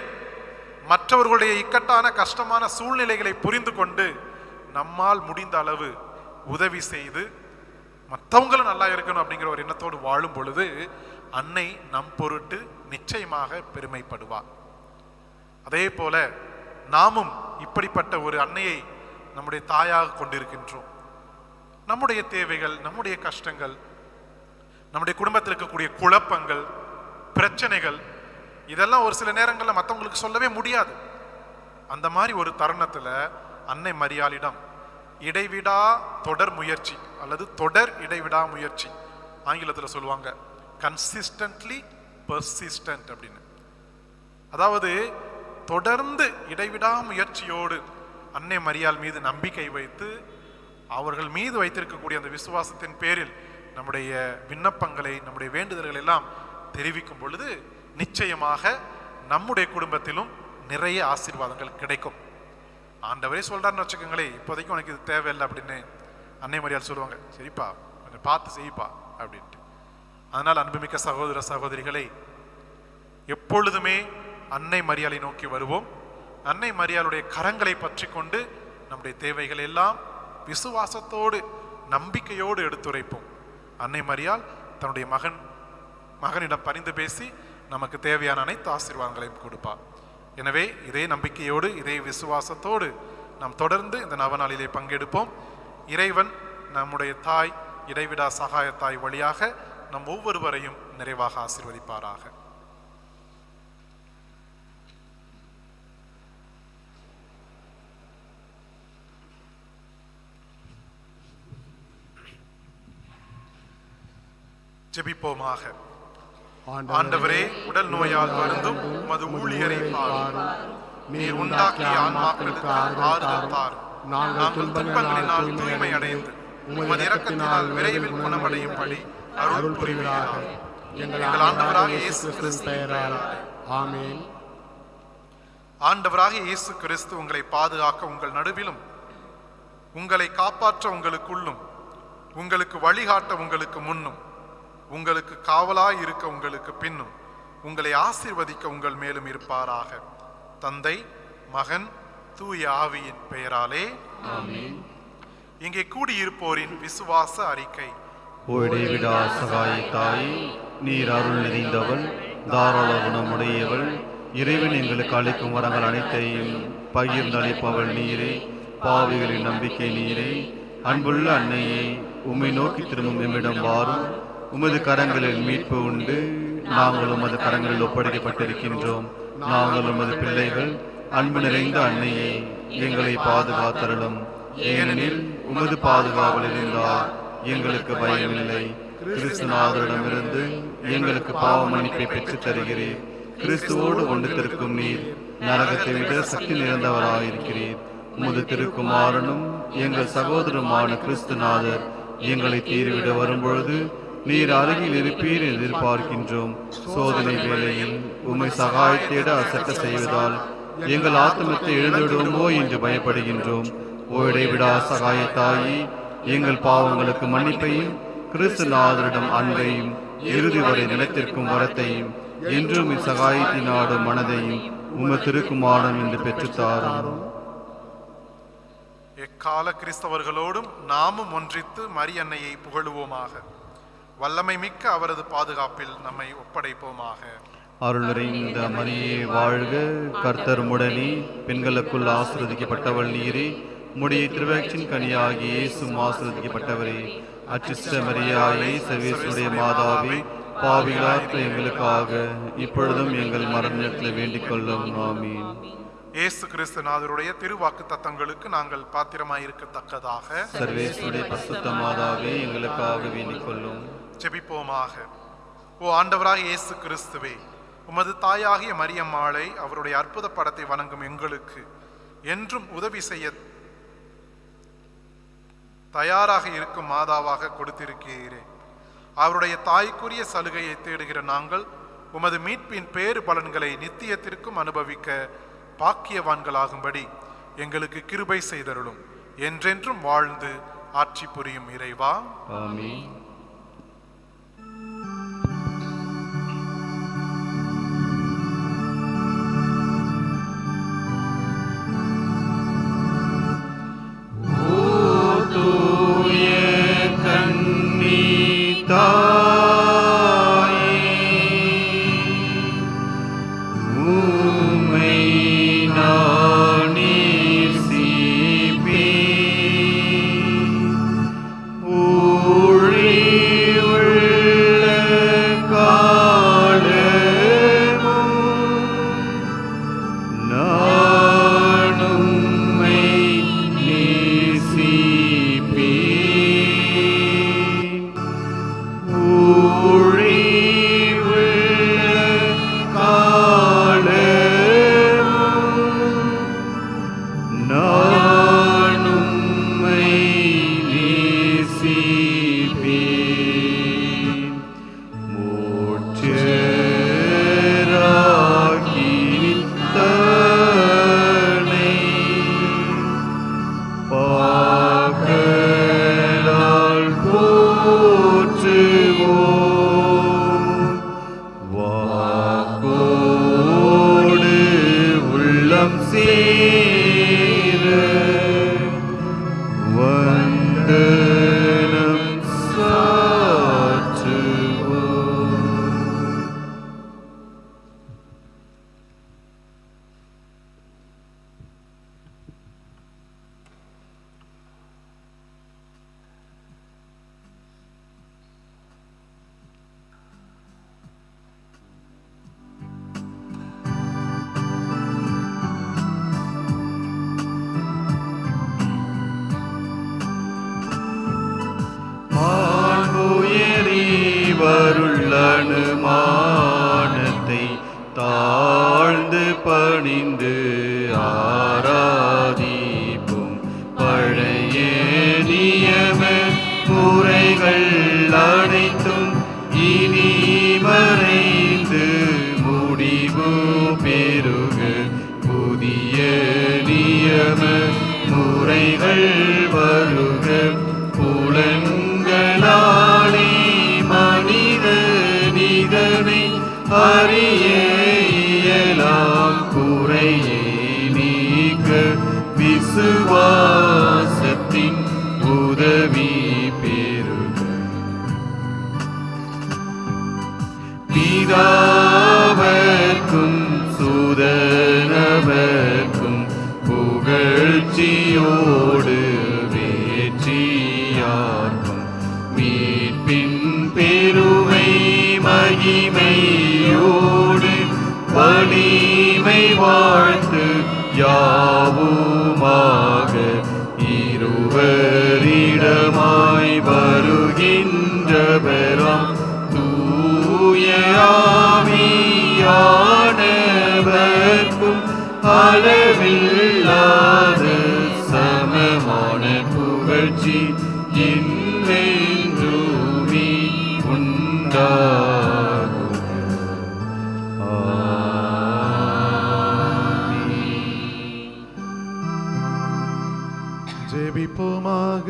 மற்றவர்களுடைய இக்கட்டான கஷ்டமான சூழ்நிலைகளை புரிந்து கொண்டு நம்மால் முடிந்த அளவு உதவி செய்து மற்றவங்களும் நல்லா இருக்கணும் அப்படிங்கிற ஒரு எண்ணத்தோடு வாழும் பொழுது அன்னை நம் பொருட்டு நிச்சயமாக பெருமைப்படுவார். அதே போல நாமும் இப்படிப்பட்ட ஒரு அன்னையை நம்முடைய தாயாக கொண்டிருக்கின்றோம். நம்முடைய தேவைகள், நம்முடைய கஷ்டங்கள், நம்முடைய குடும்பத்தில் இருக்கக்கூடிய குழப்பங்கள், பிரச்சனைகள், இதெல்லாம் ஒரு சில நேரங்களில் மற்றவங்களுக்கு சொல்லவே முடியாது. அந்த மாதிரி ஒரு தருணத்தில் அன்னை மரியாளிடம் இடைவிடா தொடர் முயற்சி, அல்லது தொடர் இடைவிடா முயற்சி, ஆங்கிலத்தில் சொல்லுவாங்க கன்சிஸ்டன்ட்லி பெர்சிஸ்டன்ட் அப்படின்னு. அதாவது தொடர்ந்து இடைவிடா முயற்சியோடு அன்னை மரியாள் மீது நம்பிக்கை வைத்து அவர்கள் மீது வைத்திருக்கக்கூடிய அந்த விசுவாசத்தின் பேரில் நம்முடைய விண்ணப்பங்களை, நம்முடைய வேண்டுதல்கள் எல்லாம் தெரிவிக்கும் பொழுது நிச்சயமாக நம்முடைய குடும்பத்திலும் நிறைய ஆசீர்வாதங்கள் கிடைக்கும். ஆண்டவரே சொல்றாருன்னு வச்சுக்கோங்களேன், இப்போதைக்கு உனக்கு இது தேவையில்லை அப்படின்னு அன்னை மரியாள் சொல்லுவாங்க, சரிப்பா கொஞ்சம் பார்த்து செய்ப்பா அப்படின்ட்டு. அதனால் அன்புமிக்க சகோதர சகோதரிகளை, எப்பொழுதுமே அன்னை மரியாளை நோக்கி வருவோம். அன்னை மரியாளுடைய கரங்களை பற்றி கொண்டு நம்முடைய தேவைகள் எல்லாம் விசுவாசத்தோடு நம்பிக்கையோடு எடுத்துரைப்போம். அன்னை மரியாள் தன்னுடைய மகனிடம் பரிந்து பேசி நமக்கு தேவையான அனைத்து ஆசீர்வாதங்களையும் கொடுப்பார். எனவே இதே நம்பிக்கையோடு இதே விசுவாசத்தோடு நாம் தொடர்ந்து இந்த நவநாளிலே பங்கெடுப்போம். இறைவன் நம்முடைய தாய் இடைவிடா சகாய தாய் வழியாக நம் ஒவ்வொருவரையும் நிறைவாக ஆசீர்வதிப்பாராக. ஜெபிப்போமாக. ஆண்டவரே, உடல் நோயால் வருந்தும் உமது ஊழியரை பாரும். நீர் உண்டாக்கிய ஆன்மாக்களுக்கு ஆறுதல் தாரும். நாங்கள் துன்பங்களினால் தூய்மை அடைந்து உமது இரக்கத்தினால் விரைவில் குணமடையும்படி அருள் புரிவீராக. எங்கள் ஆண்டவராக இயேசு கிறிஸ்து பெயரால் ஆமென். ஆண்டவராக இயேசு கிறிஸ்து உங்களை பாதுகாக்க உங்கள் நடுவிலும், உங்களை காப்பாற்ற உங்களுக்குள்ளும், உங்களுக்கு வழிகாட்ட உங்களுக்கு முன்னும், உங்களுக்கு காவலாய் இருக்க உங்களுக்கு பின்னும், உங்களை ஆசீர்வதிக்க உங்கள் மேலும் இருப்பாராக. தந்தை, மகன், தூய ஆவியின் பெயராலே ஆமென். இங்கே கூடியிருப்போரின் விசுவாச அறிக்கை. இடைவிடா சகாய தாய், நீர் அருள் நிறைந்தவள், தாராள குணமுடையவள், இறைவன் எங்களுக்கு அளிக்கும் வரங்கள் அனைத்தையும் பகிர்ந்தளிப்பவள் நீரே. பாவிகளின் நம்பிக்கை நீரே. அன்புள்ள அன்னையே, உம்மை நோக்கி திரும்பும் எம்மிடம் வாரும். உமது கரங்களில் மீட்பு உண்டு. நாங்கள் உமது கரங்களில் ஒப்படைக்கப்பட்டிருக்கின்றோம். நாங்கள் உமது பிள்ளைகள். அன்பு நிறைந்த அன்னையே, எங்களை பாதுகாத்தருளும். ஏனெனில் உமது பாதுகாவலில் இருந்தால் எங்களுக்கு பயமில்லை. கிறிஸ்துநாதரிடமிருந்து எங்களுக்கு பாவ மன்னிப்பை பெற்றுத் தருகிறீர். கிறிஸ்துவோடு ஒன்று திருக்கும் நீர் நரகத்தை விட சக்தி நிறைந்தவராயிருக்கிறீர். உமது திருக்குமாரனும் எங்கள் சகோதரமான கிறிஸ்துநாதர் எங்களை தீர்விட வரும்பொழுது நீர் அருகில் இருப்பீர் எதிர்பார்க்கின்றோம். சோதனை வேளையில் உம்மை சகாயத்தேட அசட்ட செய்வதால் எங்கள் ஆத்மத்தை எழுந்துவிடுவோமோ என்று பயப்படுகின்றோம். இடைவிடா சகாய தாயி, எங்கள் பாவங்களுக்கு மன்னிப்பையும் கிறிஸ்துநாதரிடம் அன்பையும் இறுதி வரை நிலைத்திருக்கும் வரத்தையும் என்றும் சகாயத்தினாடும் மனதையும் உமது திருக்குமாரன் என்று பெற்றுத்தாரும். எக்கால கிறிஸ்தவர்களோடும் நாமும் ஒன்றித்து மரியன்னையை புகழுவோமாக. வல்லமை மிக்க அவரது பாதுகாப்பில் நம்மை ஒப்படைப்போமாக. அருள் நிறைந்த மரியே வாழ்க, கர்த்தர் முடனே, பெண்களுக்குள் ஆசீர்வதிக்கப்பட்டவள் நீரே. உம்முடைய திருவயிற்றின் கனியாகிய இயேசுவும் ஆசீர்வதிக்கப்பட்டவரே. அச்சிஷ்ட மரியாயே, சர்வேசுடைய மாதாவே, பாவிகளாகிய எங்களுக்காக இப்பொழுதும் எங்கள் மரணத்தில் வேண்டிக் கொள்ளும். ஆமீன். இயேசு கிறிஸ்துநாதருடைய திருவாக்கு தத்தங்களுக்கு நாங்கள் பாத்திரமாயிருக்கத்தக்கதாக சர்வேசுடைய பரிசுத்த மாதாவே, எங்களுக்காக வேண்டிக் கொள்ளும். ஜெபிப்போமாக. ஓ ஆண்டவராக இயேசு கிறிஸ்துவே, உமது தாயாகிய மரியம்மாளை அவருடைய அற்புத படத்தை வணங்கும் எங்களுக்கு என்றும் உதவி செய்ய தயாராக இருக்கும் மாதாவாக கொடுத்திருக்கிறீரே. அவருடைய தாய்க்குரிய சலுகையை தேடுகிற நாங்கள் உமது மீட்பின் பேறு பலன்களை நித்தியத்திற்கும் அனுபவிக்க பாக்கியவான்களாகும்படி எங்களுக்கு கிருபை செய்தருளும். என்றென்றும் வாழ்ந்து ஆட்சி புரியும் இறைவா. ஆமென். ஊழி அனுமானத்தை தாழ்ந்து பணிந்து ஆராதிப்போம். பழைய நியம முறைகள் அனைத்தும் இனி மறைந்து முடிவு பெருக புதிய நியம முறைகள் வருக. புலன்களாலே மனிதனை அறிய இயலாம் குறையை நீக்க விசுவாசத்தின் உதவி பெறுக. பிதாவர்க்கும் சுதனவர்க்கும் புகழ்ச்சியோடு வேற்றியார்க்கும் மீட்பின் பெருமை மகிமையோடு வலிமை வாழ்த்து யாவுமாக இருவரிடமாய் வருகின்றவராம் தூய ஆவியானவர்க்கும் அளவில்லாத சமமான புகழ்ச்சி என்றென்றுமே உண்டாகுக. ஆமென். ஜெபிப்போமாக.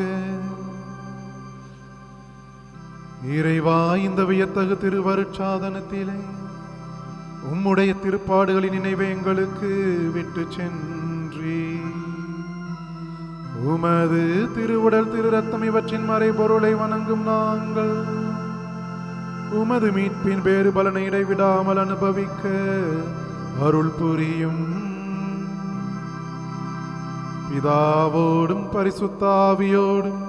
இறைவா, இந்த வியத்தகு திருவருட்சாதனத்திலே உம்முடைய திருப்பாடுகளின் நினைவை எங்களுக்கு விட்டு சென்றி உமது திருவுடல் திரு ரத்தம் இவற்றின் மறைபொருளை வணங்கும் நாங்கள் உமது மீட்பின் வேறு பலனை இடைவிடாமல் அனுபவிக்க அருள் புரியும். பிதாவோடும் பரிசுத்த ஆவியோடும்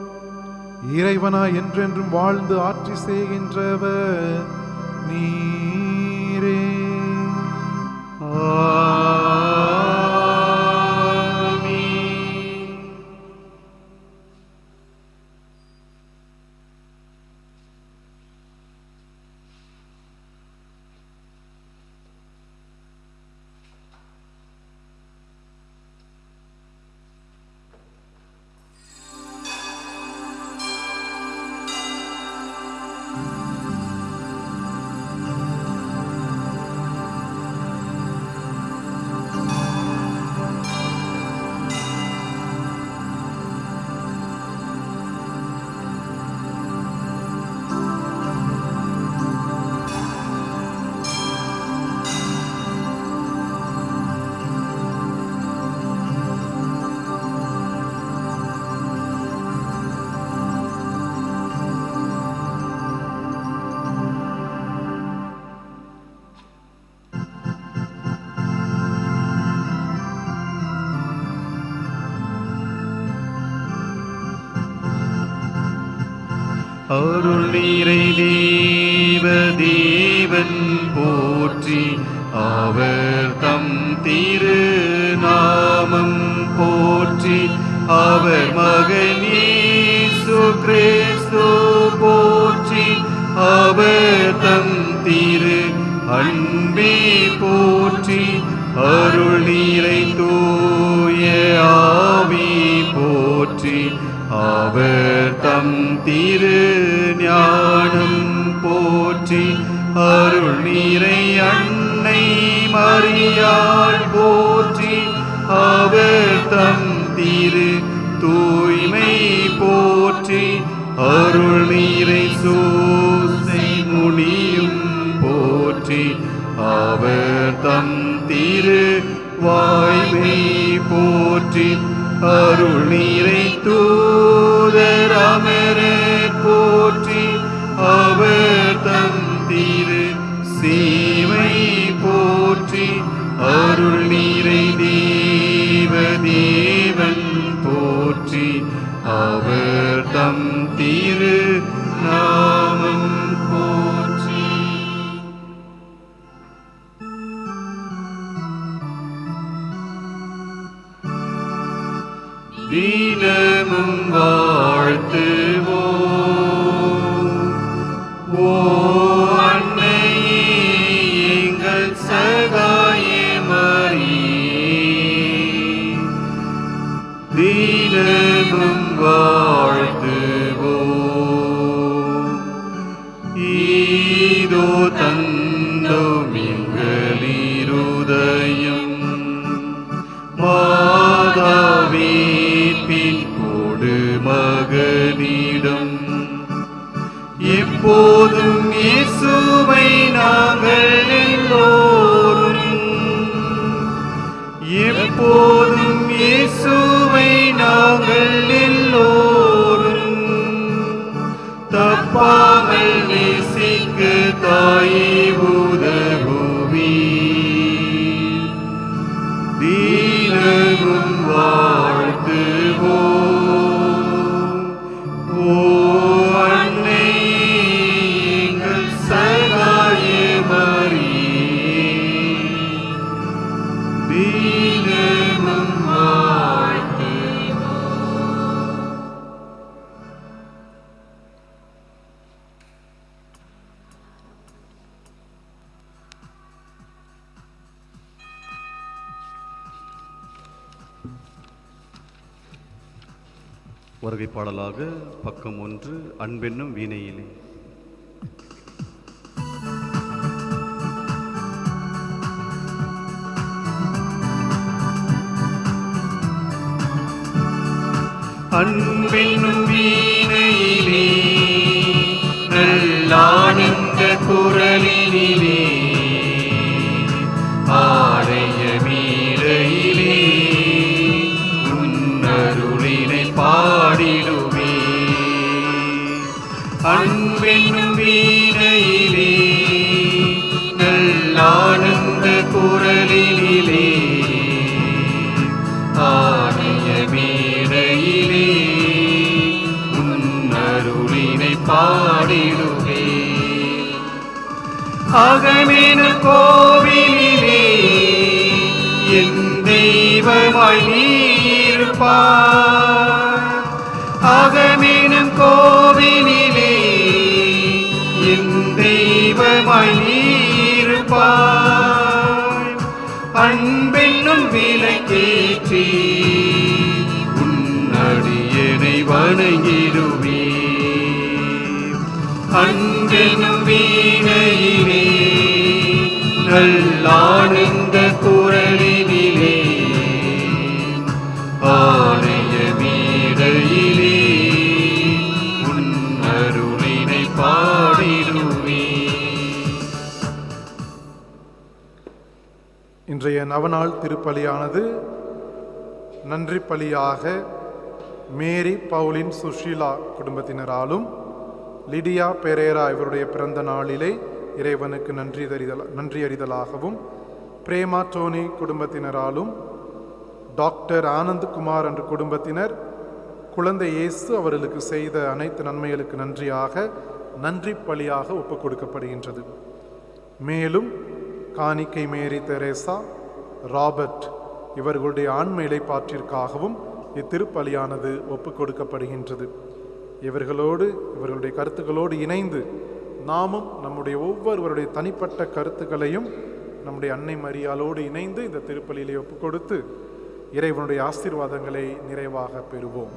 இறைவனாய் என்றென்றும் வாழ்ந்து ஆட்சி செய்கின்றவர் நீரே. ஆமென். அருள் நீரை தேவ தேவன் போற்றி, அவர் தம் திரு நாமம் போற்றி, அவர் மகன் இயேசு கிறிஸ்து போற்றி, அவர் தம் திரு அன்பே போற்றி, அருள் நீரை தூய ஆவி போற்றி, அவர் தம் திரு ஞானம் போற்றி, அருள் நீரை அன்னை மரியாள் போற்றி, அவர் தம் திரு தூய்மை போற்றி, அருள் நீரை சூசை முனியும் போற்றி, அவர் தம் திரு வாய்மை போற்றி, அருள் நீரை தூதர் அமரர் போற்றி, அவர் தம் திரு சேவை போற்றி, அருள் நீரை தேவ தேவன் போற்றி, அவர் தம் திரு நாமம் போற்றி. தினமும் வாழ்த்துவோம் ஓ அன்னை எப்போதும் இயேசுவை நாங்கள் எல்லோரும் எப்போதும் இயேசுவை நாங்கள் எல்லோரும் தப்பாமல் நேசிக்க தாயே உதவுவி தீனமும் வாழ்த்துவோம். ஓ அன்னை எங்கள் சகாய மரியே, தீனமும் வாழ்த்துவோம். வருகை பாடலாக பக்கம் 1, அன்பென்னும் வீணையிலே. அன்பென்னும் வீணையிலே நல்லானந்த குரலினிலே ஆடைய மீடையிலே உன்னருளினை பாடிடுவே. அன்பென்னும் வீணையிலே நல்லானந்த குரலினிலே ஆடைய மேடையிலே உன்னருளினை பாடிடுவே. அகமெனும் கோவிலிலே என் தெய்வமாய் நீருப்பாய். அகமெனும் கோவிலிலே என் தெய்வமாய் நீருப்பாய். அன்பென்னும் விளக்கேற்றி உன்னடியனை வணங்கிடுவே. அன்பென்னும் வீணையிலே நல்லானந்த குரலினிலே ஆலய மேடையிலே உன்னருளினை பாடிடுவே. இன்றைய நவநாள் திருப்பலியானது நன்றி பலியாக மேரி பவுலின் சுஷீலா குடும்பத்தினராலும் லிடியா பெரேரா இவருடைய பிறந்த நாளிலே இறைவனுக்கு நன்றி அறிதலாகவும் பிரேமா டோனி குடும்பத்தினராலும் டாக்டர் ஆனந்த்குமார் என்ற குடும்பத்தினர் குழந்தை இயேசு அவர்களுக்கு செய்த அனைத்து நன்மைகளுக்கு நன்றியாக நன்றி பலியாக ஒப்புக் கொடுக்கப்படுகின்றது. மேலும் காணிக்கை மேரி தெரேசா, ராபர்ட் இவர்களுடைய ஆன்ம இளைப்பாற்றிற்காகவும் இத்திருப்பலியானது ஒப்புக் கொடுக்கப்படுகின்றது. இவர்களுடைய கருத்துக்களோடு இணைந்து நாமும் நம்முடைய ஒவ்வொருவருடைய தனிப்பட்ட கருத்துக்களையும் நம்முடைய அன்னை மரியாளோடு இணைந்து இந்த திருப்பலியிலே ஒப்புக் கொடுத்து இறைவனுடைய ஆசீர்வாதங்களை நிறைவாக பெறுவோம்.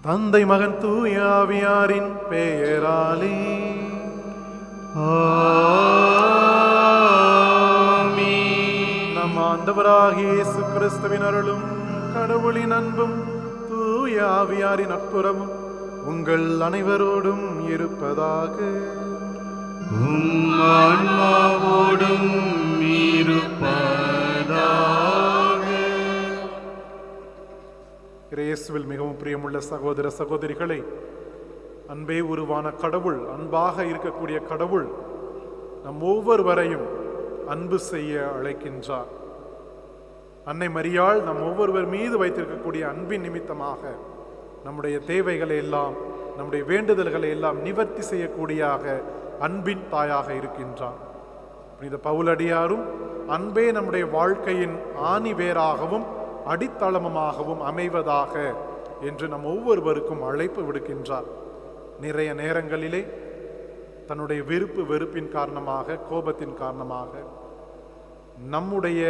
தந்தை மகன் தூய ஆவியாரின் பெயராலே ஆமென். நம் ஆண்டவராகிய இயேசு கிறிஸ்துவின் அருளும் கடவுளின் அன்பும் தூய ஆவியாரின் நட்புறமும் உங்கள் அனைவரோடும் இருப்பதாக. ஆன்மாவோடும் இருப்பதாக. இயேசுவில் மிகவும் பிரியமுள்ள சகோதர சகோதரிகளை, அன்பே உருவான கடவுள், அன்பாக இருக்கக்கூடிய கடவுள் நம் ஒவ்வொருவரையும் அன்பு செய்ய அழைக்கின்றார். அன்னை மரியாள் நம் ஒவ்வொருவர் மீது வைத்திருக்கக்கூடிய அன்பின் நிமித்தமாக நம்முடைய தேவைகளை எல்லாம், நம்முடைய வேண்டுதல்களை எல்லாம் நிவர்த்தி செய்யக்கூடியாக அன்பின் தாயாக இருக்கின்றார். புனித பவுலடியாரும் அன்பே நம்முடைய வாழ்க்கையின் ஆணிவேராகவும் அடித்தளமாகவும் அமைவதாக என்று நம் ஒவ்வொருவருக்கும் அழைப்பு விடுக்கின்றார். நிறைய நேரங்களிலே தன்னுடைய விருப்பு வெறுப்பின் காரணமாக, கோபத்தின் காரணமாக நம்முடைய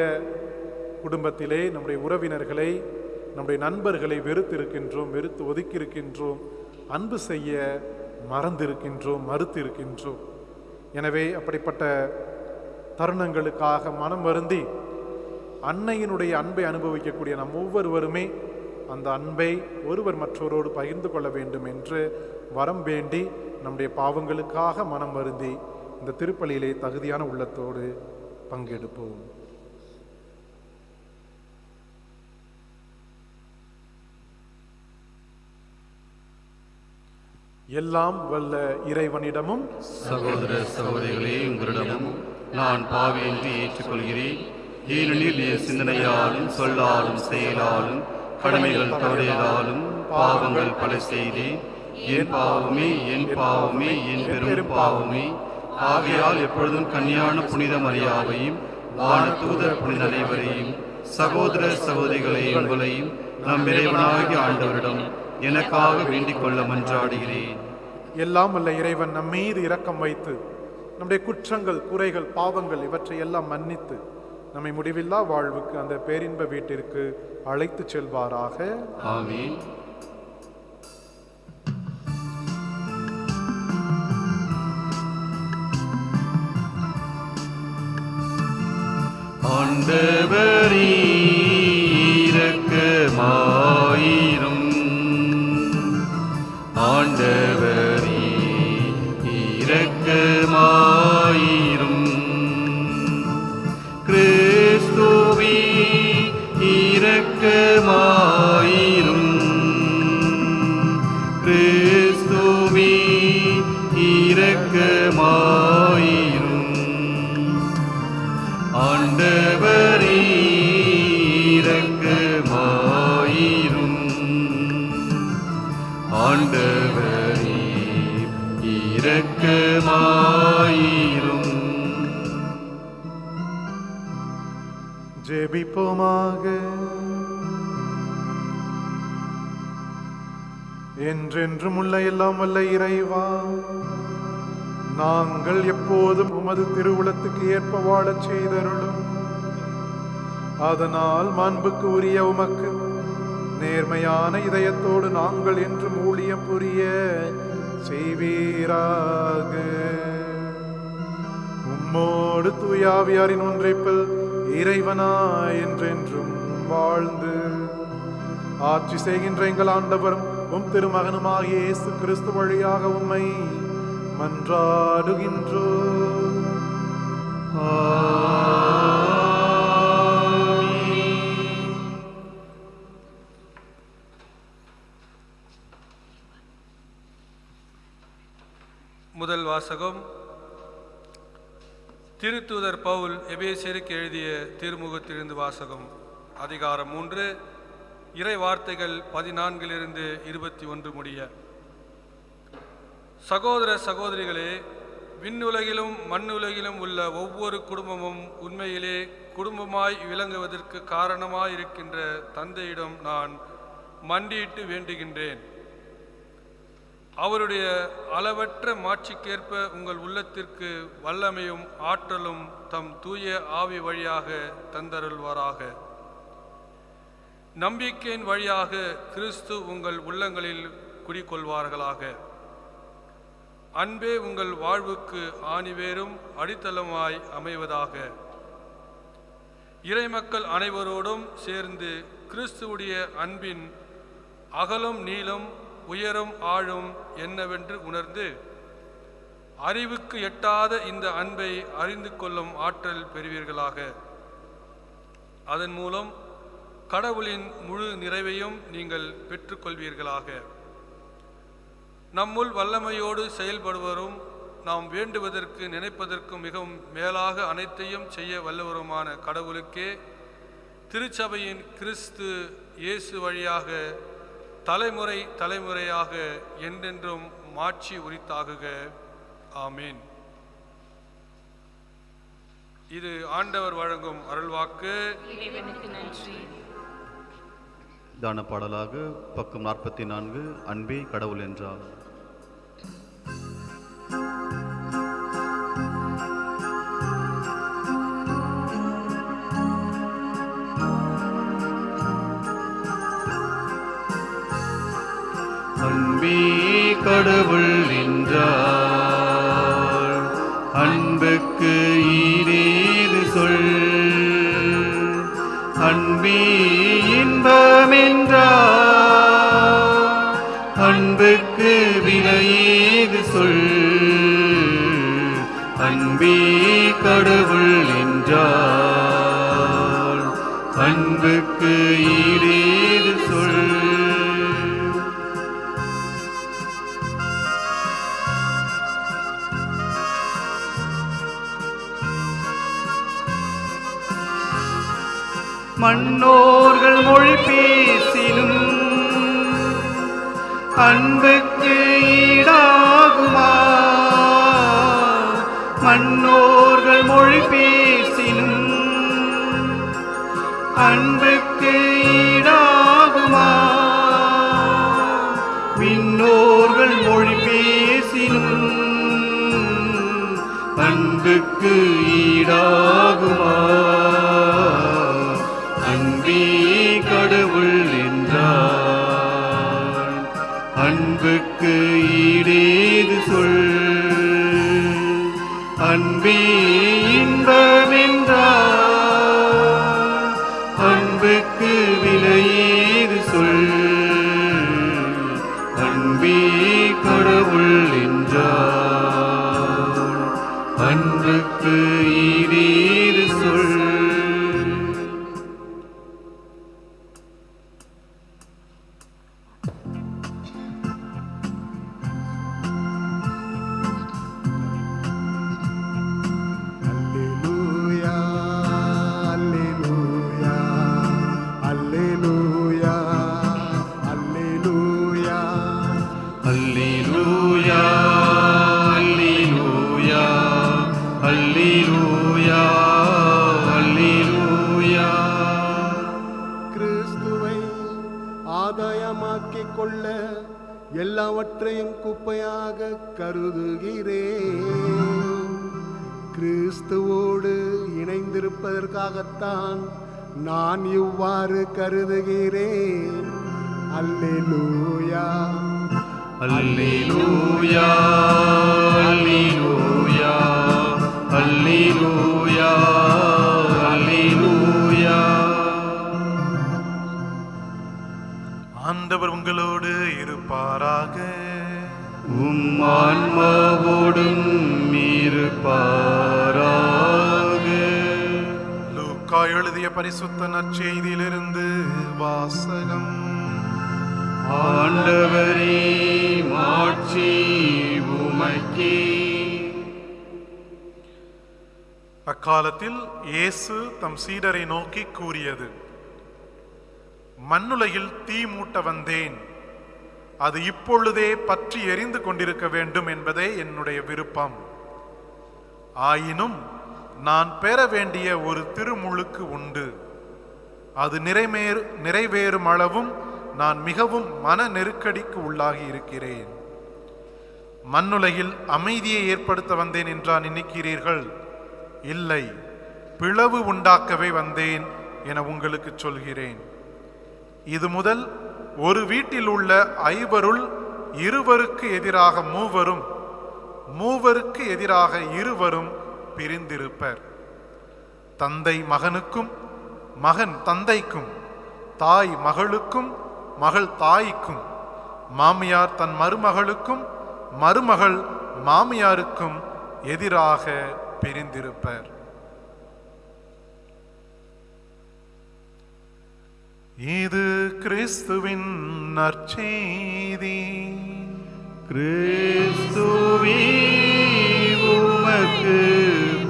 குடும்பத்திலே நம்முடைய உறவினர்களை, நம்முடைய நண்பர்களை வெறுத்திருக்கின்றோம், வெறுத்து ஒதுக்கியிருக்கின்றோம், அன்பு செய்ய மறந்திருக்கின்றோம், மறுத்திருக்கின்றோம். எனவே அப்படிப்பட்ட தருணங்களுக்காக மனம் வருந்தி அன்னையினுடைய அன்பை அனுபவிக்கக்கூடிய நம் ஒவ்வொருவருமே அந்த அன்பை ஒருவர் மற்றவரோடு பகிர்ந்து கொள்ள வேண்டும் என்று வரம் வேண்டி நம்முடைய பாவங்களுக்காக மனம் வருந்தி இந்த திருப்பலியிலே தகுதியான உள்ளத்தோடு பங்கெடுப்போம். எல்லாம் வல்ல இறைவனிடமும் சகோதர சகோதரிகளே, உங்களிடமும் நான் பாவி என்று ஏற்றுக்கொள்கிறேன். ஏனெனில் என் சிந்தனையாலும் சொல்லாலும் செயலாலும் கடமைகள் தவறியதாலும் பாவங்கள் பல செய்தேன். என் பாவமே, என் பாவமே, என் பெரும் பாவமே. ஆகையால் எப்பொழுதும் கன்னியான புனித மரியாவையும் வானதூதர் புனித அனைவரையும் சகோதர சகோதரிகளை உங்களையும் நம் இறைவனாகிய ஆண்டவரிடம் எனக்காக வேண்டிக் கொள்ள மன்றாடுகிறேன். எல்லாம் வல்ல இறைவன் நம் மீது இரக்கம் வைத்து நம்முடைய குற்றங்கள், குறைகள், பாவங்கள் இவற்றை எல்லாம் மன்னித்து நம்மை முடிவில்லா வாழ்வுக்கு அந்த பேரின்ப வீட்டிற்கு அழைத்து செல்வாராக. ஆமென். ஆண்டவரே இரக்கமாயிரும். ஆண்டவரே இரக்கமாயிரும். கிறிஸ்துவே இரக்கமாயிரும். கிறிஸ்துவே இரக்கமாயிரும். ஆண்டவரே இரக்கமாயிரும். ஆண்டவரே இரக்கமாயிரும். ஜெபிப்போமாக. என்றென்றும் உள்ள எல்லாம் வல்ல இறைவா, நாங்கள் எப்போதும் உமது திருவுளத்துக்கு ஏற்ப வாழச் செய்தருளும். அதனால் மாண்புக்கு உரிய உமக்கு நேர்மையான இதயத்தோடு நாங்கள் என்றும் ஊழியம் புரிய செய்வீராக. உம்மோடு தூயாவியாரின் ஒன்றைப்பில் இறைவனாய் என்றென்றும் வாழ்ந்து ஆட்சி செய்கின்ற எங்கள் ஆண்டவரும் உம் திருமகனுமாகிய இயேசு கிறிஸ்து வழியாக உம்மை மன்றாடுகின்றோம். முதல் வாசகம். திருத்தூதர் பவுல் எபேசியருக்கு எழுதிய திருமுகத்திலிருந்து வாசகம். அதிகாரம் 3, இறை வார்த்தைகள் 14 - 21 முடிய. சகோதர சகோதரிகளே, விண்ணுலகிலும் மண்ணுலகிலும் உள்ள ஒவ்வொரு குடும்பமும் உண்மையிலே குடும்பமாய் விளங்குவதற்கு காரணமாயிருக்கின்ற தந்தையிடம் நான் மண்டியிட்டு வேண்டுகின்றேன். அவருடைய அளவற்ற மாட்சிக்கேற்ப உங்கள் உள்ளத்திற்கு வல்லமையும் ஆற்றலும் தம் தூய ஆவி வழியாக தந்தருள்வாராக. நம்பிக்கையின் வழியாக கிறிஸ்து உங்கள் உள்ளங்களில் குடிகொள்வார்களாக. அன்பே உங்கள் வாழ்வுக்கு ஆணிவேரும் அடித்தளமாய் அமைவதாக. இறைமக்கள் அனைவரோடும் சேர்ந்து கிறிஸ்துவுடைய அன்பின் அகலும் நீளம் உயரும் ஆழும் என்னவென்று உணர்ந்து அறிவுக்கு எட்டாத இந்த அன்பை அறிந்து கொள்ளும் ஆற்றல் பெறுவீர்களாக. அதன் மூலம் கடவுளின் முழு நிறைவையும் நீங்கள் பெற்றுக்கொள்வீர்களாக. நம்முள் வல்லமையோடு செயல்படுவரும் நாம் வேண்டுவதற்கு நினைப்பதற்கும் மிகவும் மேலாக அனைத்தையும் செய்ய வல்லவருமான கடவுளுக்கே திருச்சபையின் கிறிஸ்து இயேசு வழியாக தலைமுறை தலைமுறையாக என்றென்றும் மாட்சி உரித்தாகுக. ஆமீன். இது ஆண்டவர் வழங்கும் அருள்வாக்கு. தான பாடலாக பக்கம் 44, அன்பே கடவுள் என்றார். அன்பே கடவுள் என்றார், அன்புக்கு ஈடேது சொல். அன்பே இன்பமே என்றார். அன்புக்கு விலையேது சொல், அன்பே கடவுள் என்றார். அன்புக்கு ஈடேது சொல். மன்னோர்கள் மொழி பேசினும் அன்புக்கு ஈடாகுமா? மன்னோர்கள் மொழி பேசினும் அன்புக்கு ஈடாகுமா? விண்ணோர்கள் மொழி பேசினும் அன்புக்கு ஈடாகுமா? அன்பே கடவுள் என்றார். அன்புக்கு ஈடேது சொல், அன்பே இன்பம் என்றார். அன்புக்கு விலையேது சொல், அன்பே கடவுள் என்றார். அன்புக்கு ஈடேது சொல். கிறிஸ்துவை ஆதாயமாக்கிக் கொள்ள எல்லாவற்றையும் குப்பையாக கருதுகிறேன். கிறிஸ்துவோடு இணைந்திருப்பதற்காகத்தான் நான் இவ்வாறு கருதுகிறேன். அல்லேலூயா, அல்லேலூயா, அல்லேலூயா, அல்லேலூயா, அல்லேலூயா. ஆண்டவர் உங்களோடு இருப்பாராக. உம் ஆன்மாவோடும் இருப்பாராக. லூக்கா எழுதிய பரிசுத்த நற்செய்தியிலிருந்து வாசகம். ஆண்டவரே, மாட்சி உமக்கே. அக்காலத்தில் இயேசு தம் சீடரை நோக்கி கூறியது: மண்ணுலகில் தீ மூட்ட வந்தேன், அது இப்பொழுதே பற்றி எரிந்து கொண்டிருக்க வேண்டும் என்பதே என்னுடைய விருப்பம். ஆயினும் நான் பெற வேண்டிய ஒரு திருமுழுக்கு உண்டு. அது நிறைவேறும் அளவும் நான் மிகவும் மன நெருக்கடிக்கு உள்ளாகி இருக்கிறேன். மண்ணுலகில் அமைதியை ஏற்படுத்த வந்தேன் என்றா நினைக்கிறீர்கள்? இல்லை, பிளவு உண்டாக்கவே வந்தேன் என உங்களுக்கு சொல்கிறேன். இது முதல் ஒரு வீட்டில் உள்ள 5 இருவருக்கு எதிராக மூவரும், மூவருக்கு எதிராக இருவரும் பிரிந்திருப்பர். தந்தை மகனுக்கும், மகன் தந்தைக்கும், தாய் மகளுக்கும், மகள் தாய்க்கும், மாமியார் தன் மருமகளுக்கும், மருமகள் மாமியாருக்கும் எதிராக பிரிந்திருப்பர். இது கிறிஸ்துவின் நற்செய்தி. கிறிஸ்துவே, உமக்கு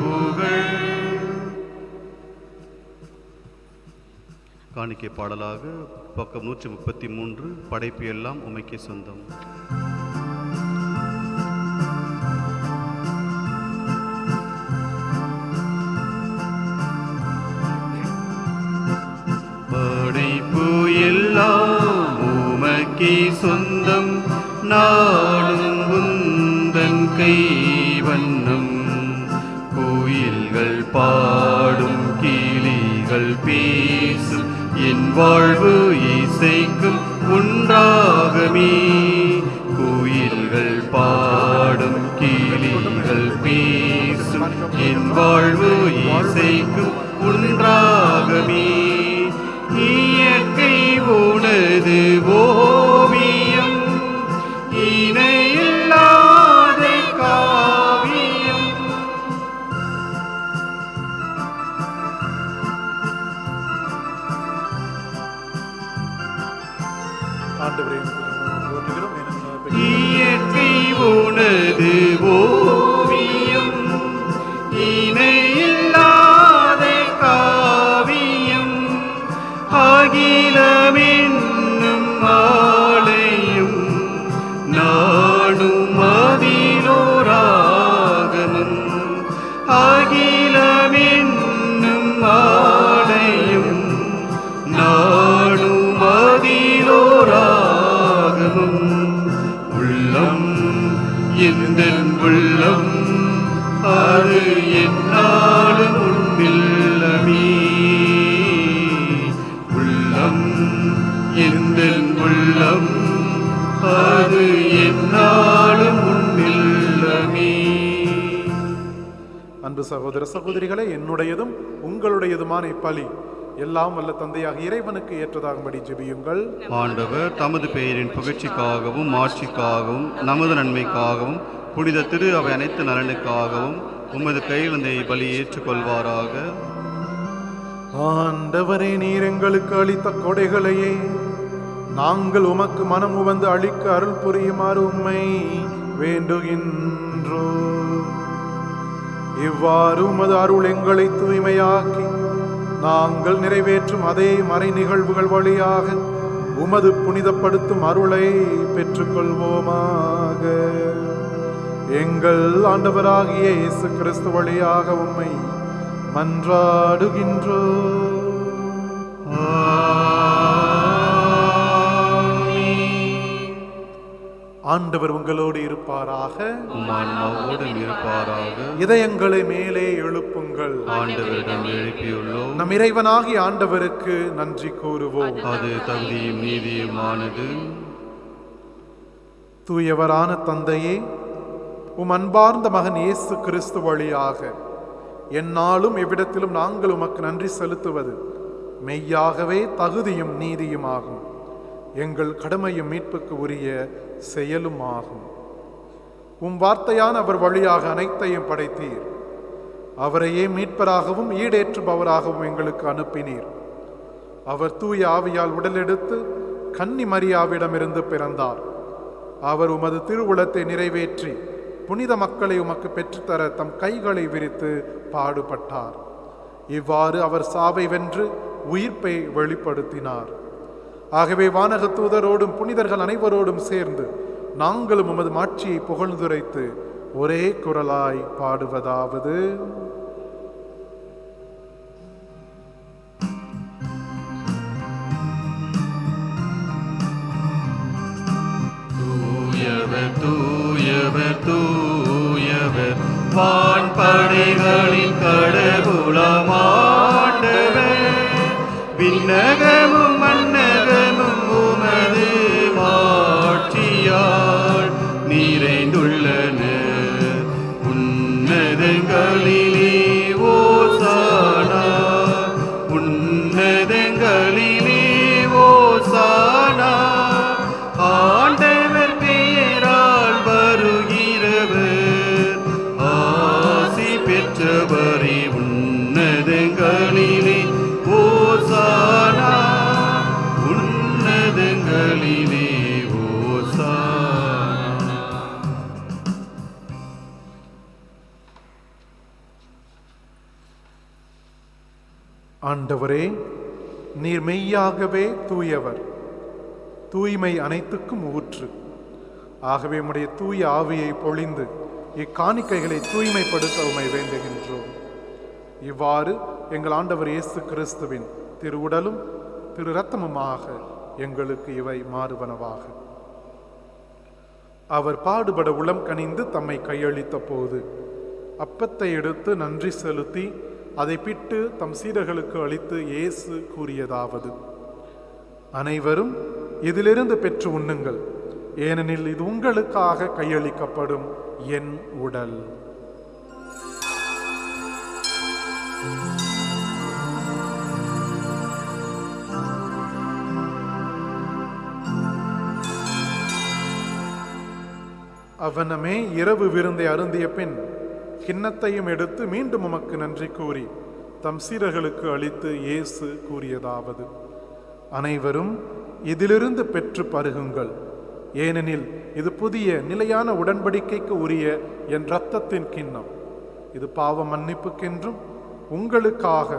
புகழ். காணிக்கை பாடலாக பக்கம் 133, படைப்பு எல்லாம் உமக்கே சொந்தம். படைப்பு எல்லாம் உமக்கே சொந்தம், நாடும் உந்தன் கை வண்ணம். கோயில்கள் பாடும், கிளிகள் பேசும், என் வாழ்வு இசைக்கும் உண்டாகமே. கோயில்கள் பாடும், கிளிகள் பேசும், என் வாழ்வு இசைக்கும் உண்டாகமே. இயற்கை உண இது ஓவியம் இணையில்லாத காவியம் அகிலமென்னும் ஆலயம் நாடும் அதிலோராகமம் அகிலமென்னும் ஆலயம் நாடும் அதிலோராகமம் உள்ளம் எந்தன் உள்ளம் அது என்னாலும் உன்னில்லமே உள்ளம் எந்தன் உள்ளம் அது என்னாலும் உன்னில்லமே. அன்பு சகோதர சகோதரிகளே, என்னுடையதும் உங்களுடையதுமான இப்பலி எல்லாம் வல்ல தந்தையாக இறைவனுக்கு ஏற்றதாகும்படி ஜெபியுங்கள். ஆண்டவர் தமது பெயரின் புகழ்ச்சிக்காகவும் ஆட்சிக்காகவும் நமது நன்மைக்காகவும் புனித திரு அவை அனைத்து நலனுக்காகவும் உமது கையில் இந்த பலி ஏற்றுக்கொள்வாராக. ஆண்டவரே, நீர் எங்களுக்கு அளித்த கொடைகளையே நாங்கள் உமக்கு மனம் உவந்து அளிக்க அருள் புரியுமாறு உம்மை வேண்டுகின்றோம். இவ்வாறு உமது அருள் எங்களை தூய்மையாக்கி நாங்கள் நிறைவேற்றும் அதே மறை நிகழ்வுகள் வழியாக உமது புனிதப்படுத்தும் அருளை பெற்றுக்கொள்வோமாக. எங்கள் ஆண்டவராகிய இயேசு கிறிஸ்து வழியாக உம்மை மன்றாடுகின்றோம். ஆண்டவர் உங்களோடு இருப்பாராக. இதயங்களை மேலே எழுப்புங்கள். ஆண்டவரிடம் எழுப்பியுள்ளோம். நம் இறைவனாகிய ஆண்டவருக்கு நன்றி கூறுவோம். அது தகுதியும் நீதியுமானது. தூயவரான தந்தையே, உம் அன்பார்ந்த மகன் இயேசு கிறிஸ்து வழியாக எந்நாளும் எவ்விடத்திலும் நாங்கள் உமக்கு நன்றி செலுத்துவது மெய்யாகவே தகுதியும் நீதியுமாகும். எங்கள் கடமையும் மீட்புக்கு உரிய செயலும் ஆகும். உம் வார்த்தையான அவர் வழியாக அனைத்தையும் படைத்தீர். அவரையே மீட்பராகவும் ஈடேற்றுபவராகவும் எங்களுக்கு அனுப்பினீர். அவர் தூய ஆவியால் உடலெடுத்து கன்னி மரியாவிடமிருந்து பிறந்தார். அவர் உமது திருவுளத்தை நிறைவேற்றி புனித மக்களை உமக்கு பெற்றுத்தர தம் கைகளை விரித்து பாடுபட்டார். இவ்வாறு அவர் சாவை வென்று உயிர்ப்பை வெளிப்படுத்தினார். ஆகவே வானக தூதரோடும் புனிதர்கள் அனைவரோடும் சேர்ந்து நாங்களும் உமது மாட்சியை புகழ்ந்துரைத்து ஒரே குரலாய் பாடுவதாவது: தூயவர் தூயவர் தூயவர் வான்படைகளின் கடவுளமாண்டவர். விண்ணகமும் மன்னகமும் உமது மாட்சியால் நிறைந்துள்ளன. உன்னதங்களிலே ஓசானா, உன்னதங்களிலே ஓசானா. ஆண்டவர் பெயரால் வருகிறவர் ஆசி பெற்றவரே. உன்னதங்களிலே ஓசானா, உன்னதங்களிலே ஓசானா. ஆண்டவரே, நீர் மெய்யாகவே தூயவர், தூய்மை அனைத்துக்கும் ஊற்று. ஆகவே உம்முடைய தூய ஆவியை பொழிந்து இக்காணிக்கைகளை தூய்மைப்படுத்த உம்மை வேண்டுகின்றோம். இவ்வாறு எங்கள் ஆண்டவர் இயேசு கிறிஸ்துவின் திரு உடலும் திரு இரத்தமுமாக எங்களுக்கு இவை மாறுவனவாக. அவர் பாடுபட உளம் கனிந்து தம்மை கையளித்த போது அப்பத்தை எடுத்து நன்றி செலுத்தி அதை பிட்டு தம் சீடர்களுக்கு அளித்து இயேசு கூறியதாவது: அனைவரும் இதிலிருந்து பெற்று உண்ணுங்கள், ஏனெனில் இது உங்களுக்காக கையளிக்கப்படும் என் உடல். அவனமே இரவு விருந்தை அருந்திய பின் கிண்ணத்தையும் எடுத்து மீண்டும் உமக்கு நன்றி கூறி தம் சீடர்களுக்கு அளித்து இயேசு கூறியதாவது: அனைவரும் இதிலிருந்து பெற்று பருகுங்கள், ஏனெனில் இது புதிய நிலையான உடன்படிக்கைக்கு உரிய என் இரத்தத்தின் கிண்ணம். இது பாவ மன்னிப்புக்கென்றும் உங்களுக்காக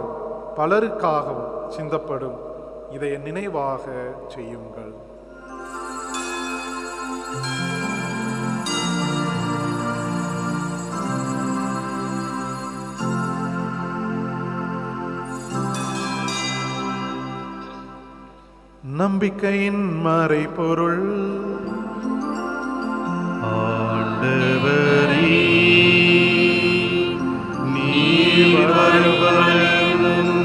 பலருக்காகவும் சிந்தப்படும். இதை என் நினைவாக செய்யுங்கள். நம்பிக்கையின் மறைபொருள். ஆண்டவரே, நீர் வருவரும்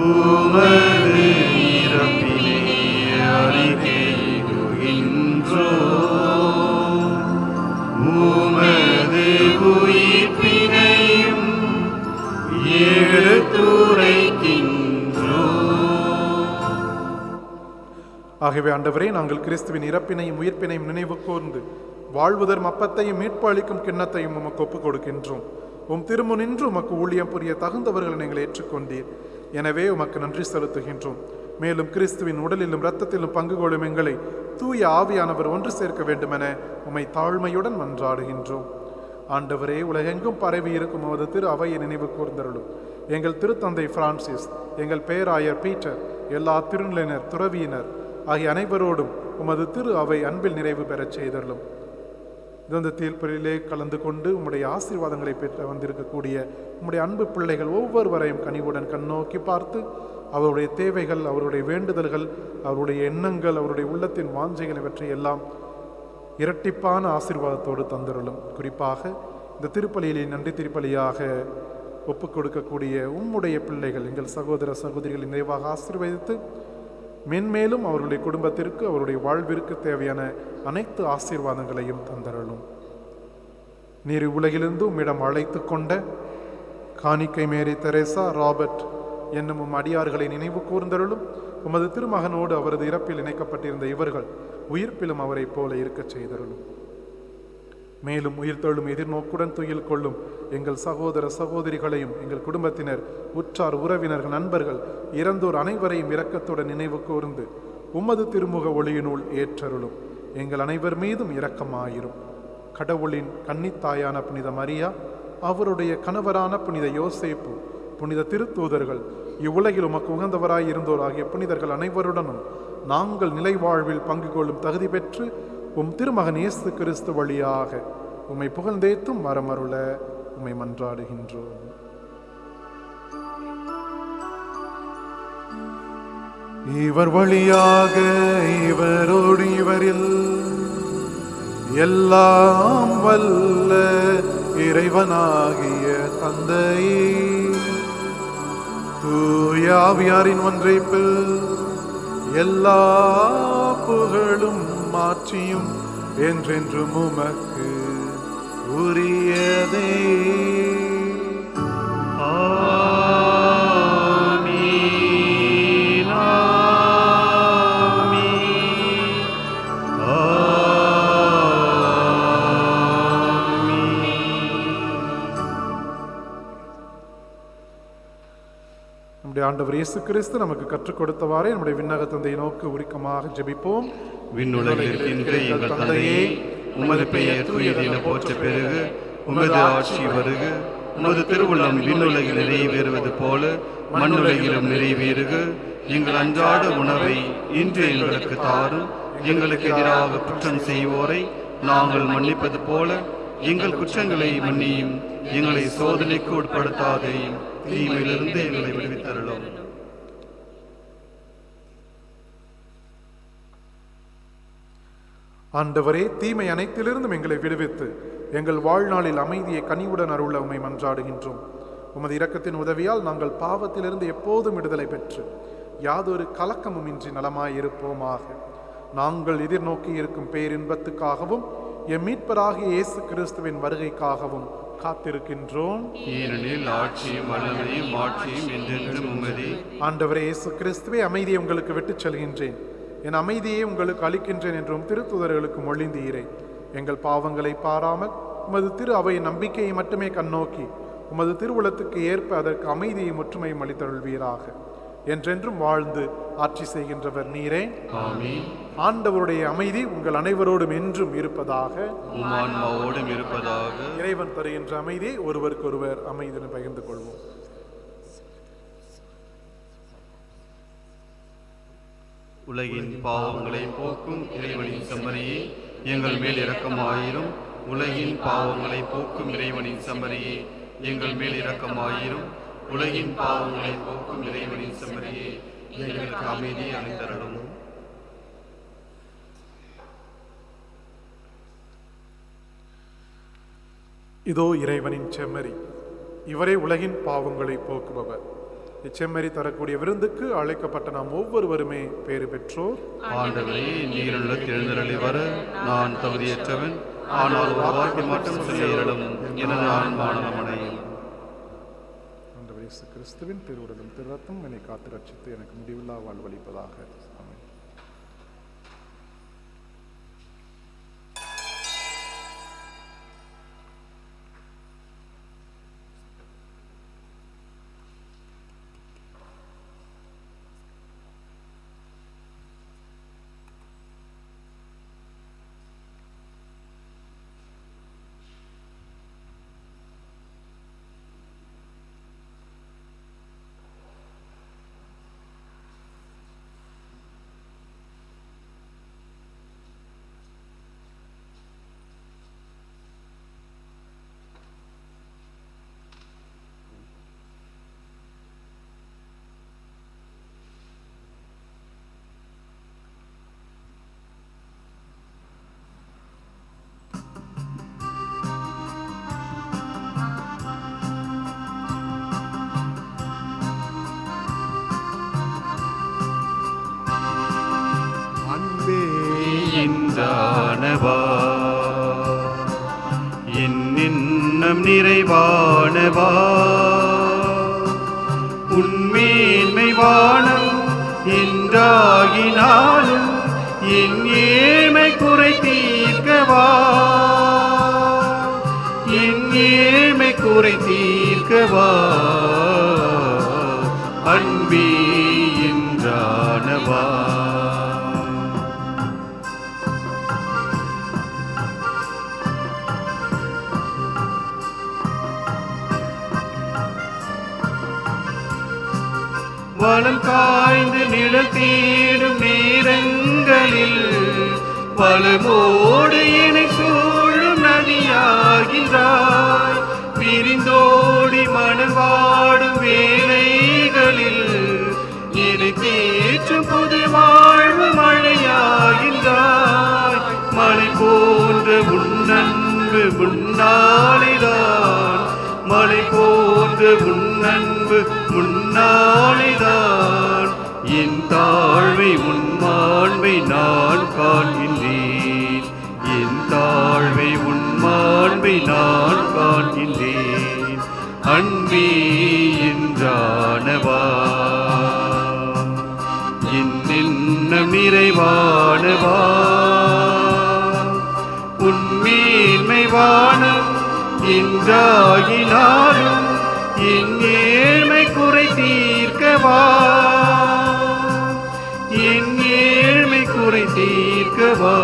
உமது இறப்பினை அறிக்கையிடுகின்றோம், உமது உயிர்ப்பினையும் எடுத்துரைக்கின்றோம். ஆகவே ஆண்டவரே, நாங்கள் கிறிஸ்துவின் இறப்பினையும் உயிர்ப்பினையும் நினைவு கூர்ந்து வாழ்வுதரும் அப்பத்தையும் மீட்பு அளிக்கும் கிண்ணத்தையும் உமக்கு ஒப்புக் கொடுக்கின்றோம். உம் திருமுனின்று உமக்கு ஊழியம் புரிய தகுந்தவர்களை நீங்கள் ஏற்றுக்கொண்டீர். எனவே உமக்கு நன்றி செலுத்துகின்றோம். மேலும் கிறிஸ்துவின் உடலிலும் இரத்தத்திலும் பங்கு கொள்ளும் எங்களை தூய ஆவியானவர் ஒன்று சேர்க்க வேண்டுமென உம்மை தாழ்மையுடன் மன்றாடுகின்றோம். ஆண்டவரே, உலகெங்கும் பரவி இருக்கும் உமது திரு அவையை நினைவு கூர்ந்தருளும். எங்கள் திருத்தந்தை பிரான்சிஸ், எங்கள் பேராயர் பீட்டர், எல்லா திருநிலையினர், துறவியினர் ஆகிய அனைவரோடும் உமது திரு அவை அன்பில் நிறைவு பெறச் செய்தருளும். இந்த தீர்ப்பிலே கலந்து கொண்டு உம்முடைய ஆசீர்வாதங்களை பெற்று வந்திருக்கக்கூடிய உம்முடைய அன்பு பிள்ளைகள் ஒவ்வொருவரையும் கனிவுடன் கண்ணோக்கி பார்த்து அவருடைய தேவைகள், அவருடைய வேண்டுதல்கள், அவருடைய எண்ணங்கள், அவருடைய உள்ளத்தின் வாஞ்சைகள் இவற்றை எல்லாம் இரட்டிப்பான ஆசீர்வாதத்தோடு தந்தருளும். குறிப்பாக இந்த திருப்பலியிலே நன்றி திருப்பலியாக ஒப்புக் கொடுக்கக்கூடிய உம்முடைய பிள்ளைகள், எங்கள் சகோதர சகோதரிகளை நிறைவாக ஆசீர்வதித்து மென்மேலும் அவருடைய குடும்பத்திற்கு, அவருடைய வாழ்விற்கு தேவையான அனைத்து ஆசீர்வாதங்களையும் தந்தருளும். நீர் உலகிலிருந்து உம்மிடம் அழைத்து கொண்ட காணிக்கை மேரி தெரேசா, ராபர்ட் என்னும் அடியார்களை நினைவு கூர்ந்தருளும். உமது திருமகனோடு அவரது இறப்பில் இணைக்கப்பட்டிருந்த இவர்கள் உயிர்ப்பிலும் அவரை போல இருக்கச் செய்தருளும். மேலும் உயிர்த்தெழும் எதிர்நோக்குடன் துயில் கொள்ளும் எங்கள் சகோதர சகோதரிகளையும், எங்கள் குடும்பத்தினர், உற்றார் உறவினர்கள், நண்பர்கள், இறந்தோர் அனைவரையும் இரக்கத்துடன் நினைவு கூர்ந்து உமது திருமுக ஒளியினுள் ஏற்றருளும். எங்கள் அனைவர் மீதும் இரக்கமாயிரும். கடவுளின் கன்னித்தாயான புனித மரியா, அவருடைய கணவரான புனித யோசேப்பு, புனித திருத்தூதர்கள், இவ்வுலகில் உமக்கு உகந்தவராய் இருந்தோர் ஆகிய புனிதர்கள் அனைவருடனும் நாங்கள் நிலை வாழ்வில் பங்கு கொள்ளும் தகுதி பெற்று உம் திருமகன் இயேசு கிறிஸ்து வழியாக உம்மை புகழ்ந்தேத்தும் வரமருள உம்மை மன்றாடுகின்றோம். இவர் வழியாக, இவரோடு இவரில் எல்லாம் வல்ல இறைவனாகிய தந்தையே, தூய ஆவியாரின் ஒன்றைப்பில் எல்லா புகழும் மாற்றியும் என்றென்றும் உமக்கு உரியதே. நம்முடைய ஆண்டவர் இயேசு கிறிஸ்து நமக்கு கற்றுக் கொடுத்தவாறே நம்முடைய விண்ணக தந்தையை நோக்கி உருக்கமாக ஜெபிப்போம். விண்ணுலகில் இருக்கின்ற எங்கள் தந்தையே, உமது பெயர் தூயது என போற்ற பெருக, உமது ஆட்சி வருக, உமது திருவுள்ளம் விண்ணுலகில் நிறைவேறுவது போல மண்ணுலகிலும் நிறைவேறுக. எங்கள் அன்றாட உணவை இன்று எங்களுக்கு தாரும். எங்களுக்கு எதிராக குற்றம் செய்வோரை நாங்கள் மன்னிப்பது போல எங்கள் குற்றங்களை மன்னியும். எங்களை சோதனைக்கு உட்படுத்தாதேயும், தீமையிலிருந்து எங்களை விடுவித்தருளும். ஆண்டவரே, தீமை அனைத்திலிருந்தும் எங்களை விடுவித்து எங்கள் வாழ்நாளில் அமைதியை கனிவுடன் அருள உம்மை மன்றாடுகின்றோம். உமது இரக்கத்தின் உதவியால் நாங்கள் பாவத்திலிருந்து எப்போதும் விடுதலை பெற்று யாதொரு கலக்கமும் இன்றி நலமாயிருப்போமாக. நாங்கள் எதிர்நோக்கி இருக்கும் பேரின்பத்துக்காகவும் எம் மீட்பராகிய இயேசு கிறிஸ்துவின் வருகைக்காகவும் காத்திருக்கின்றோம். ஏனெனில் ஆட்சியும் வல்லமையும் மாட்சியும் என்றென்றும் உமதே. ஆண்டவரே இயேசு கிறிஸ்துவே, அமைதியை உங்களுக்கு விட்டுச் செல்கின்றேன், என் அமைதியை உங்களுக்கு அளிக்கின்றேன் என்றும் திருத்தூதர்களுக்கு மொழிந்தீரே. எங்கள் பாவங்களை பாராமல் உமது திரு அவையின் நம்பிக்கையை மட்டுமே கண்ணோக்கி உமது திருவுளத்துக்கு ஏற்ப அதற்கு அமைதியை முற்றுமையும் அளித்தருள்வீராக. என்றென்றும் வாழ்ந்து ஆட்சி செய்கின்றவர் நீரே. ஆமென். ஆண்டவருடைய அமைதி உங்கள் அனைவரோடும் என்றும் இருப்பதாக. உமான்மாவோடும் இருப்பதாக. இறைவன் தருகின்ற அமைதி ஒருவருக்கொருவர் அமைதியை பகிர்ந்து கொள்வோம். உலகின் பாவங்களை போக்கும் இறைவனின் செம்மறியே, எங்கள் மேல் இரக்கமாயிரும். உலகின் பாவங்களை போக்கும் இறைவனின் செம்மறியே, எங்கள் மேல் இரக்கமாயிரும். உலகின் பாவங்களை போக்கும் இறைவனின் செம்மறியே, எங்களுக்கு அமைதி அளித்தருளும். இதோ இறைவனின் செம்மறி, இவரே உலகின் பாவங்களை போக்குபவர். இச்செம்மறி தரக்கூடிய விருந்துக்கு அழைக்கப்பட்ட நாம் ஒவ்வொருவருமே பேறு பெற்றோர். ஆண்டவரே, நீருள்ள எழுந்தருளி வர நான் தகுதியற்றவன், ஆனால் வாக்கு மட்டும் செய்யலும் எனது ஆன்மானமடையும். ஆண்டவர் இயேசு கிறிஸ்துவின் திருவுடலும் திரு ரத்தம் என்னை காத்து ரட்சித்து எனக்கு முடிவில்லா வாழ்வளிப்பதாக. ஆமென். என்றானவா என்னென்னம் நிறைவானவா, உன்மேன்மை வானம் என்றாகினாலும் என் ஏழ்மை குறை தீர்க்கவா, என் ஏழ்மை குறை தீர்க்கவா, அன்பே என்றானவா. வளம் காய்ந்து நிழல் தேடும் நேரங்களில் வளமோடு என்னை சூழும் நதியாகின்றாய். பிரிந்தோடி மனம் வாடும் வேளைகளில் என்னை தேற்றும் புது வாழ்வு மழையாகின்றாய். மழை போன்ற உன்னன்பு முன்னாலேதான், மழை போன்ற உன்னன்பு முன்னாலேதான், என் தாழ்வை உன் மாண்பை நான் காண்கின்றேன், என் தாழ்வை உன் மாண்பை நான் காண்கின்றேன். அன்பே என்றானவா என்னென்னம் நிறைவானவா, உன்மேன்மை வானம் என்றாகினாலும் என் ஏழ்மை குறை தீர்க்கவா, என் ஏழ்மை குறை தீர்க்கவா,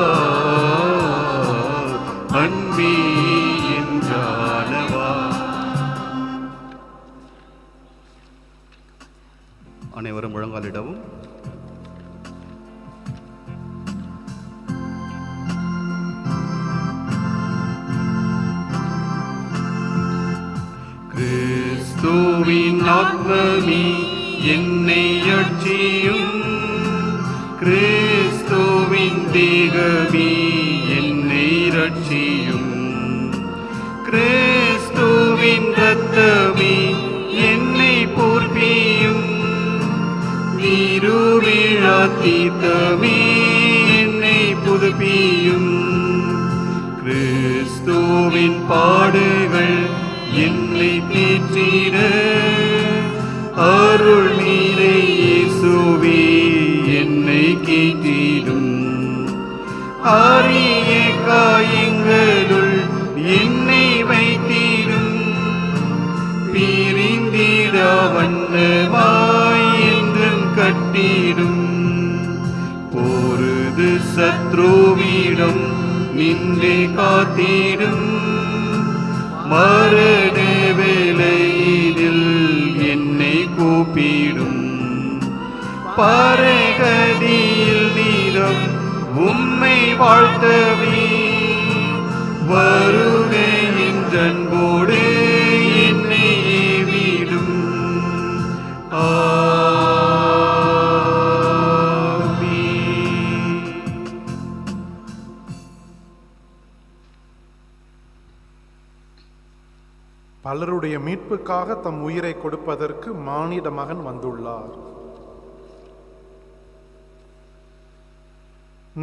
அன்பே என்றானவா. அனைவரும் முழங்காலிடவும். கிறிஸ்துவின் ஆத்மமே என்னை அட்சியும், கிறிஸ்துவின் தேகமே என்னை ரட்சியும், கிறிஸ்துவின் இரத்தமே என்னை போர்ப்பியும், திருவிழா தீர்த்தமே என்னை புதுப்பியும். கிறிஸ்துவின் பாடுகள் என்னை தேற்றிட, அருள் நீரை இயேசுவே என்னை கேட்டிடும். அரிய காயங்களுள் என்னை வைத்திடும், பிரிந்திட வண்ணமாய் என்றும் கட்டிடும். பொருது நின்றே காத்திடும் மரண வேளையினில் என்னை கூப்பிடும் பரகதியில் நீரம் உம்மை வாழ்த்தவே வருகையின் அன்போடு என்னை ஏவிடும். பலருடைய மீட்புக்காக தம் உயிரை கொடுப்பதற்கு மானிட மகன் வந்துள்ளார்.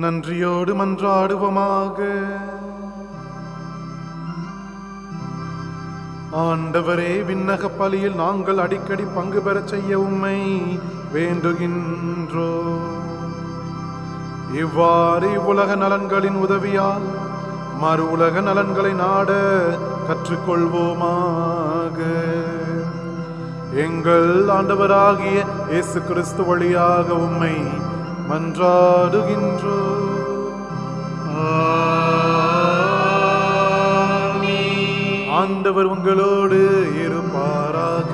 நன்றியோடு மன்றாடுவோமாக. ஆண்டவரே, விண்ணக பலியில் நாங்கள் அடிக்கடி பங்கு பெறச் செய்ய உம்மை வேண்டுகின்றோ. இவ்வாறு இவ்வுலக நலன்களின் உதவியால் மறு உலக நலன்களை நாட கற்றுக்கொள்வோமாக. எங்கள் ஆண்டவராகிய இயேசு கிறிஸ்து வழியாக உம்மை மன்றாடுகின்றோ. ஆண்டவர் உங்களோடு இருப்பாராக.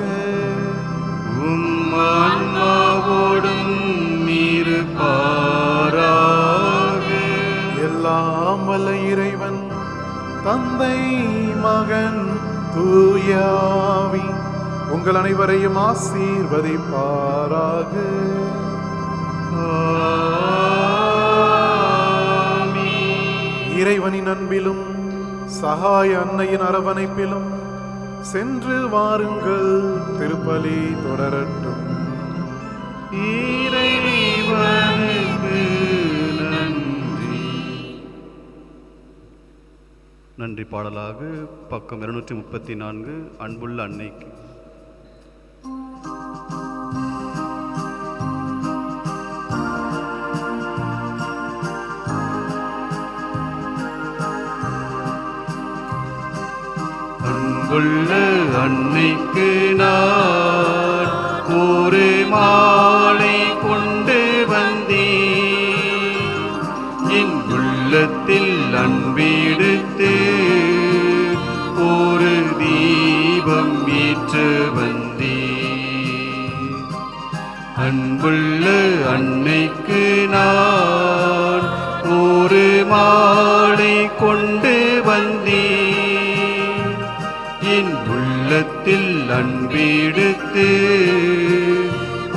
உம் ஆன்மாவோடும் இருப்பாராக. எல்லாம் வல்ல இறைவன் தந்தை மகன் தூயாவி உங்கள் அனைவரையும் ஆசீர்வதிப்பாராக. இறைவனின் அன்பிலும் சகாய அன்னையின் அரவணைப்பிலும் சென்று வாருங்கள். திருப்பலி தொடரட்டும். இறைவனுக்கு நன்றி. நன்றி பாடலாக பக்கம் 234 அன்புள்ள அன்னைக்கு. அன்புள்ள அன்னைக்கு நான் ஒரு மாலை கொண்டு வந்தேன். என் உள்ளத்தில் அன்பெடுத்து ஒரு தீபம் ஏற்ற வந்தேன். அன்புள்ள அன்னைக்கு நான் ஒரு மாலை கொண்டு வந்தேன். என் உள்ளத்தில் அன்பெடுத்து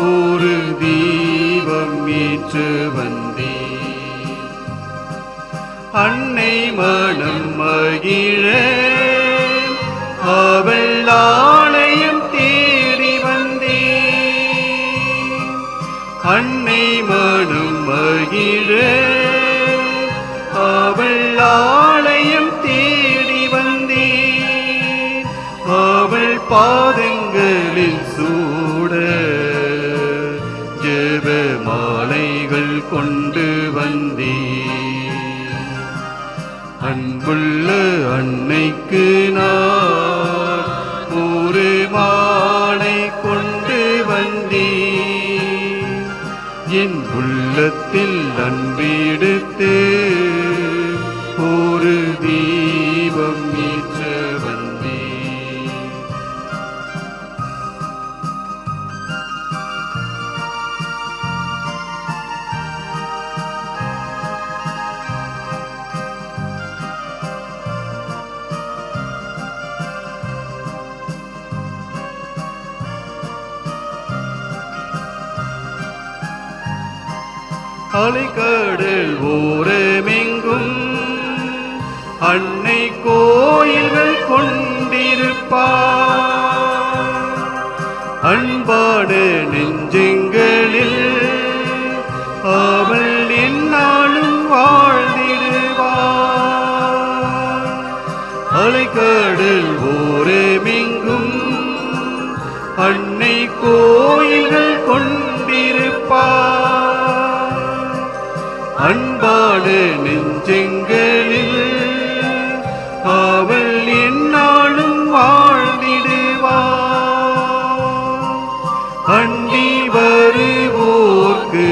ஒரு தீபம் ஏற்ற வந்தேன். அன்னை மனம் மகிழ அவள் ஆலயம் தேடி வந்தேன். அன்னை மனம் மகிழ அவள் ஆலயம் தேடி வந்தேன். அவள் பாதங்களில் சூட ஜெப மாலைகள் கொண்டு வந்தேன். அன்புள்ள அன்னைக்கு நான் ஒரு மாலை கொண்டு வந்தேன். என் உள்ளத்தில் அன்பெடுத்து ஒரு தீபம் ஏற்ற வந்தேன். அலைக்கடல் ஓரமெங்கும் அன்னை கோயில்கள் கொண்டிருப்பார். அன்பான நெஞ்சங்களில் அவள் எந்நாளும் வாழ்ந்திடுவார். அலைக்கடல் ஓரமெங்கும் அன்னை கோயில்கள் கொண்டிருப்பார். அன்பான நெஞ்சங்களில் அவள் எந்நாளும் வாழ்ந்திடுவார். அண்டி வருவோர்க்கு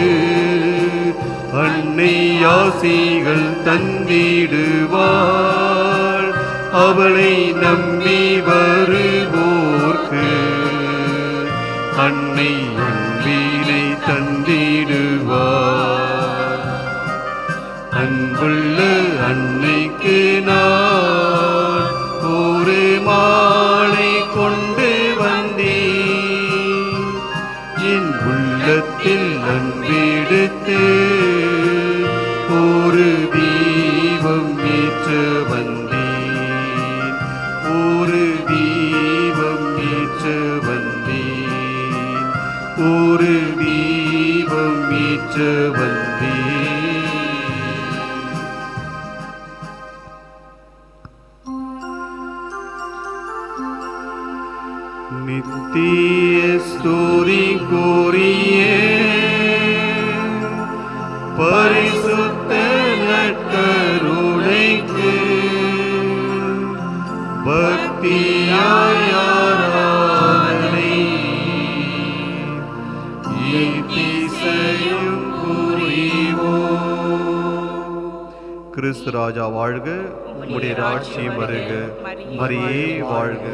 அன்னை ஆசிகள் தந்திடுவாள். அவளை நம்பி வருவோர்க்கு அன்னை அன்பினை தந்திடுவார். அன்புள்ள அன்னைக்கு நான் ஒரு மாலை கொண்டு வந்தேன். என் உள்ளத்தில் அன்பெடுத்து ஒரு தீபம் ஏற்ற வந்தேன். ஒரு தீபம் ஏற்ற வந்தேன். ஒரு தீபம் ஏற்ற வந்தேன். நித்திய ஸ்துதி கூறிய பரிசுத்த நற்கருணைக்கு பக்தியாய் ஆராதனை இத்திசையும் புரிவோம். கிறிஸ்து ராஜா வாழ்க, உம்முடைய ராட்சியம் வருக. மரியே வாழ்க.